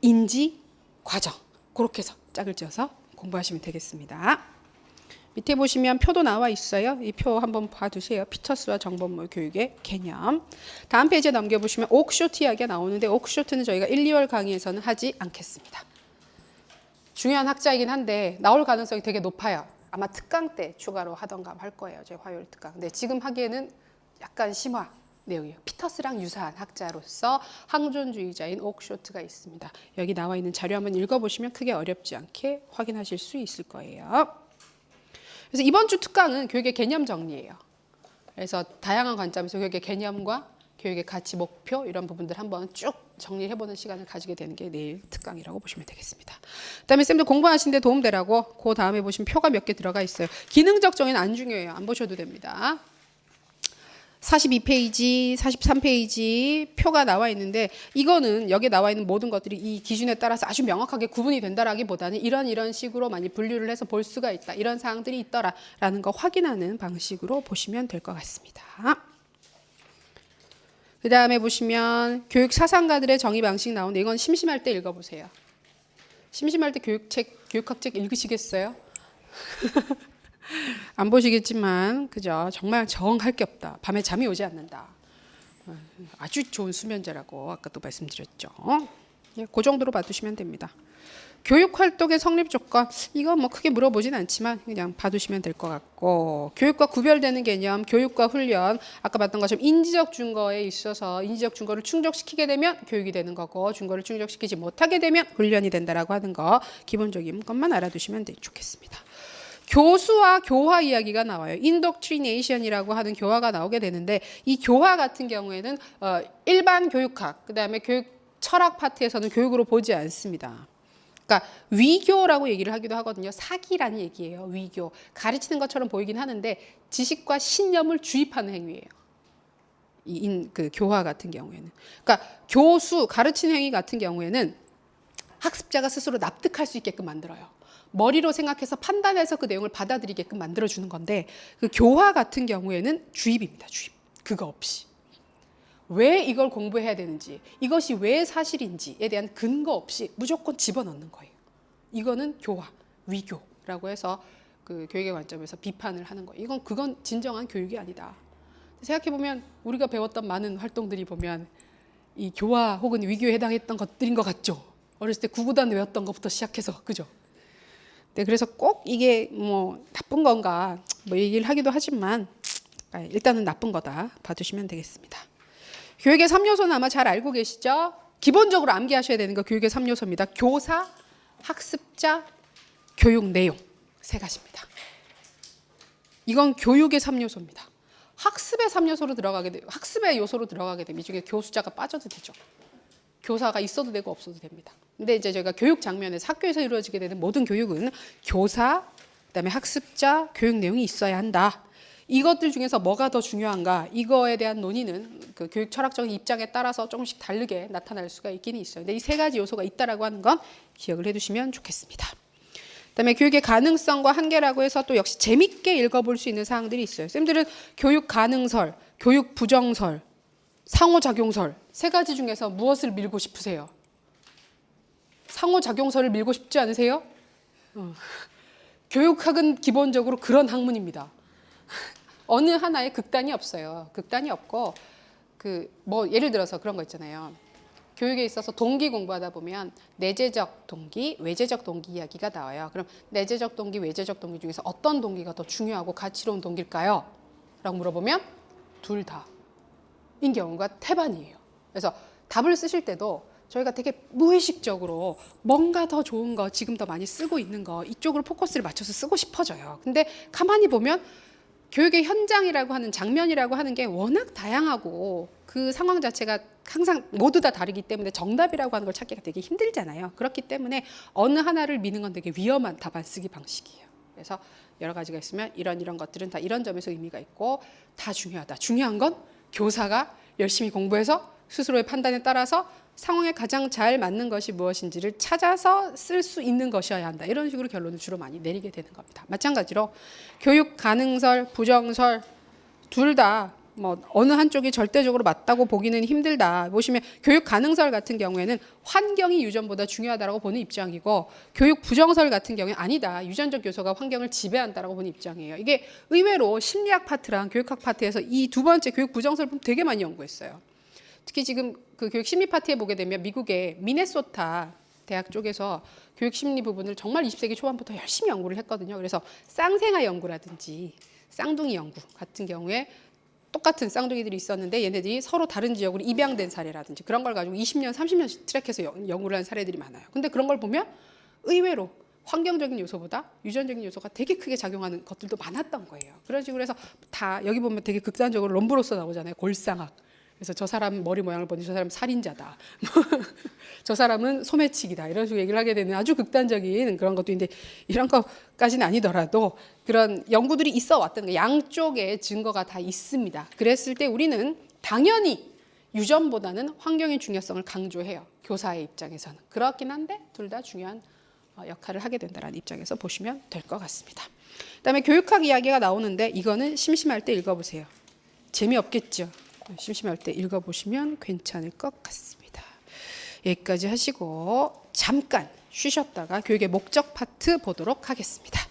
인지, 과정. 그렇게 해서 짝을 지어서 공부하시면 되겠습니다. 밑에 보시면 표도 나와 있어요. 이 표 한번 봐두세요. 피터스와 정보물 교육의 개념. 다음 페이지에 넘겨보시면 옥쇼트 이야기가 나오는데 옥쇼트는 저희가 1, 2월 강의에서는 하지 않겠습니다. 중요한 학자이긴 한데 나올 가능성이 되게 높아요. 아마 특강 때 추가로 하던가 할 거예요. 저희 화요일 특강. 근데 지금 하기에는 약간 심화 내용이에요. 피터스랑 유사한 학자로서 항존주의자인 옥쇼트가 있습니다. 여기 나와 있는 자료 한번 읽어보시면 크게 어렵지 않게 확인하실 수 있을 거예요. 그래서 이번 주 특강은 교육의 개념 정리예요. 그래서 다양한 관점에서 교육의 개념과 교육의 가치, 목표 이런 부분들 한번 쭉 정리해보는 시간을 가지게 되는 게 내일 특강이라고 보시면 되겠습니다. 그다음에 쌤들 공부하시는데 도움되라고 그 다음에 보시면 표가 몇 개 들어가 있어요. 기능적 정의는 안 중요해요. 안 보셔도 됩니다. 42페이지, 43페이지 표가 나와 있는데 이거는 여기에 나와 있는 모든 것들이 이 기준에 따라서 아주 명확하게 구분이 된다라기보다는 이런 식으로 많이 분류를 해서 볼 수가 있다. 이런 사항들이 있더라라는 거 확인하는 방식으로 보시면 될 것 같습니다. 그 다음에 보시면 교육 사상가들의 정의 방식 나오는데 이건 심심할 때 읽어보세요. 심심할 때 교육학책 읽으시겠어요? 안 보시겠지만 그죠? 정말 정할 게 없다. 밤에 잠이 오지 않는다. 아주 좋은 수면제라고 아까도 말씀드렸죠. 그 정도로 봐두시면 됩니다. 교육활동의 성립 조건 이건 뭐 크게 물어보진 않지만 그냥 봐두시면 될 것 같고 교육과 구별되는 개념 교육과 훈련 아까 봤던 것처럼 인지적 증거에 있어서 인지적 증거를 충족시키게 되면 교육이 되는 거고 증거를 충족시키지 못하게 되면 훈련이 된다라고 하는 거 기본적인 것만 알아두시면 좋겠습니다. 교수와 교화 이야기가 나와요. 인독트리네이션이라고 하는 교화가 나오게 되는데 이 교화 같은 경우에는 일반 교육학 그다음에 교육 철학 파트에서는 교육으로 보지 않습니다. 그러니까 위교라고 얘기를 하기도 하거든요. 사기라는 얘기예요. 위교. 가르치는 것처럼 보이긴 하는데 지식과 신념을 주입하는 행위예요. 그 교화 같은 경우에는. 그러니까 교수 가르치는 행위 같은 경우에는 학습자가 스스로 납득할 수 있게끔 만들어요. 머리로 생각해서 판단해서 그 내용을 받아들이게끔 만들어주는 건데 그 교화 같은 경우에는 주입입니다. 주입. 그거 없이. 왜 이걸 공부해야 되는지 이것이 왜 사실인지에 대한 근거 없이 무조건 집어넣는 거예요. 이거는 교화, 위교라고 해서 그 교육의 관점에서 비판을 하는 거예요. 그건 진정한 교육이 아니다. 생각해보면 우리가 배웠던 많은 활동들이 보면 이 교화 혹은 위교에 해당했던 것들인 것 같죠. 어렸을 때 구구단 외웠던 것부터 시작해서 그죠. 네, 그래서 꼭 이게 뭐 나쁜 건가 뭐 얘기를 하기도 하지만 일단은 나쁜 거다 봐주시면 되겠습니다. 교육의 3요소는 아마 잘 알고 계시죠? 기본적으로 암기하셔야 되는 거 교육의 3요소입니다. 교사, 학습자, 교육 내용 세 가지입니다. 이건 교육의 3요소입니다. 학습의 3요소로 들어가게 되면 학습의 요소로 들어가게 되면 이 중에 교수자가 빠져도 되죠. 교사가 있어도 되고 없어도 됩니다. 근데 이제 저희가 교육 장면에서 학교에서 이루어지게 되는 모든 교육은 교사, 그다음에 학습자, 교육 내용이 있어야 한다. 이것들 중에서 뭐가 더 중요한가? 이거에 대한 논의는 그 교육 철학적인 입장에 따라서 조금씩 다르게 나타날 수가 있긴 있어요. 근데 이 세 가지 요소가 있다라고 하는 건 기억을 해두시면 좋겠습니다. 그다음에 교육의 가능성과 한계라고 해서 또 역시 재밌게 읽어볼 수 있는 사항들이 있어요. 쌤들은 교육 가능설, 교육 부정설, 상호작용설 세 가지 중에서 무엇을 밀고 싶으세요? 상호작용설을 밀고 싶지 않으세요? 교육학은 기본적으로 그런 학문입니다. 어느 하나에 극단이 없어요. 극단이 없고 뭐 예를 들어서 그런 거 있잖아요. 교육에 있어서 동기 공부하다 보면 내재적 동기, 외재적 동기 이야기가 나와요. 그럼 내재적 동기, 외재적 동기 중에서 어떤 동기가 더 중요하고 가치로운 동기일까요? 라고 물어보면 둘 다인 경우가 태반이에요. 그래서 답을 쓰실 때도 저희가 되게 무의식적으로 뭔가 더 좋은 거 지금 더 많이 쓰고 있는 거 이쪽으로 포커스를 맞춰서 쓰고 싶어져요. 근데 가만히 보면 교육의 현장이라고 하는 장면이라고 하는 게 워낙 다양하고 그 상황 자체가 항상 모두 다 다르기 때문에 정답이라고 하는 걸 찾기가 되게 힘들잖아요. 그렇기 때문에 어느 하나를 미는 건 되게 위험한 답안 쓰기 방식이에요. 그래서 여러 가지가 있으면 이런 것들은 다 이런 점에서 의미가 있고 다 중요하다. 중요한 건 교사가 열심히 공부해서 스스로의 판단에 따라서 상황에 가장 잘 맞는 것이 무엇인지를 찾아서 쓸 수 있는 것이어야 한다. 이런 식으로 결론을 주로 많이 내리게 되는 겁니다. 마찬가지로 교육 가능설, 부정설 둘 다 뭐 어느 한쪽이 절대적으로 맞다고 보기는 힘들다. 보시면 교육 가능설 같은 경우에는 환경이 유전보다 중요하다고 보는 입장이고 교육 부정설 같은 경우에 아니다. 유전적 요소가 환경을 지배한다고 보는 입장이에요. 이게 의외로 심리학 파트랑 교육학 파트에서 이 두 번째 교육 부정설 부분 되게 많이 연구했어요. 특히 지금 그 교육 심리 파트에 보게 되면 미국의 미네소타 대학 쪽에서 교육 심리 부분을 정말 20세기 초반부터 열심히 연구를 했거든요. 그래서 쌍생아 연구라든지 쌍둥이 연구 같은 경우에 똑같은 쌍둥이들이 있었는데 얘네들이 서로 다른 지역으로 입양된 사례라든지 그런 걸 가지고 20년, 30년씩 트랙해서 연구를 한 사례들이 많아요. 근데 그런 걸 보면 의외로 환경적인 요소보다 유전적인 요소가 되게 크게 작용하는 것들도 많았던 거예요. 그런 식으로 해서 다 여기 보면 되게 극단적으로 럼브로서 나오잖아요. 골상학. 그래서 저 사람 머리 모양을 보니 저 사람 살인자다. 저 사람은 소매치기다. 이런 식으로 얘기를 하게 되는 아주 극단적인 그런 것도 있는데 이런 것까지는 아니더라도 그런 연구들이 있어 왔던 거예요. 양쪽의 증거가 다 있습니다. 그랬을 때 우리는 당연히 유전보다는 환경의 중요성을 강조해요. 교사의 입장에서는. 그렇긴 한데 둘 다 중요한 역할을 하게 된다는 입장에서 보시면 될 것 같습니다. 그다음에 교육학 이야기가 나오는데 이거는 심심할 때 읽어보세요. 재미없겠죠. 심심할 때 읽어보시면 괜찮을 것 같습니다. 여기까지 하시고 잠깐 쉬셨다가 교육의 목적 파트 보도록 하겠습니다.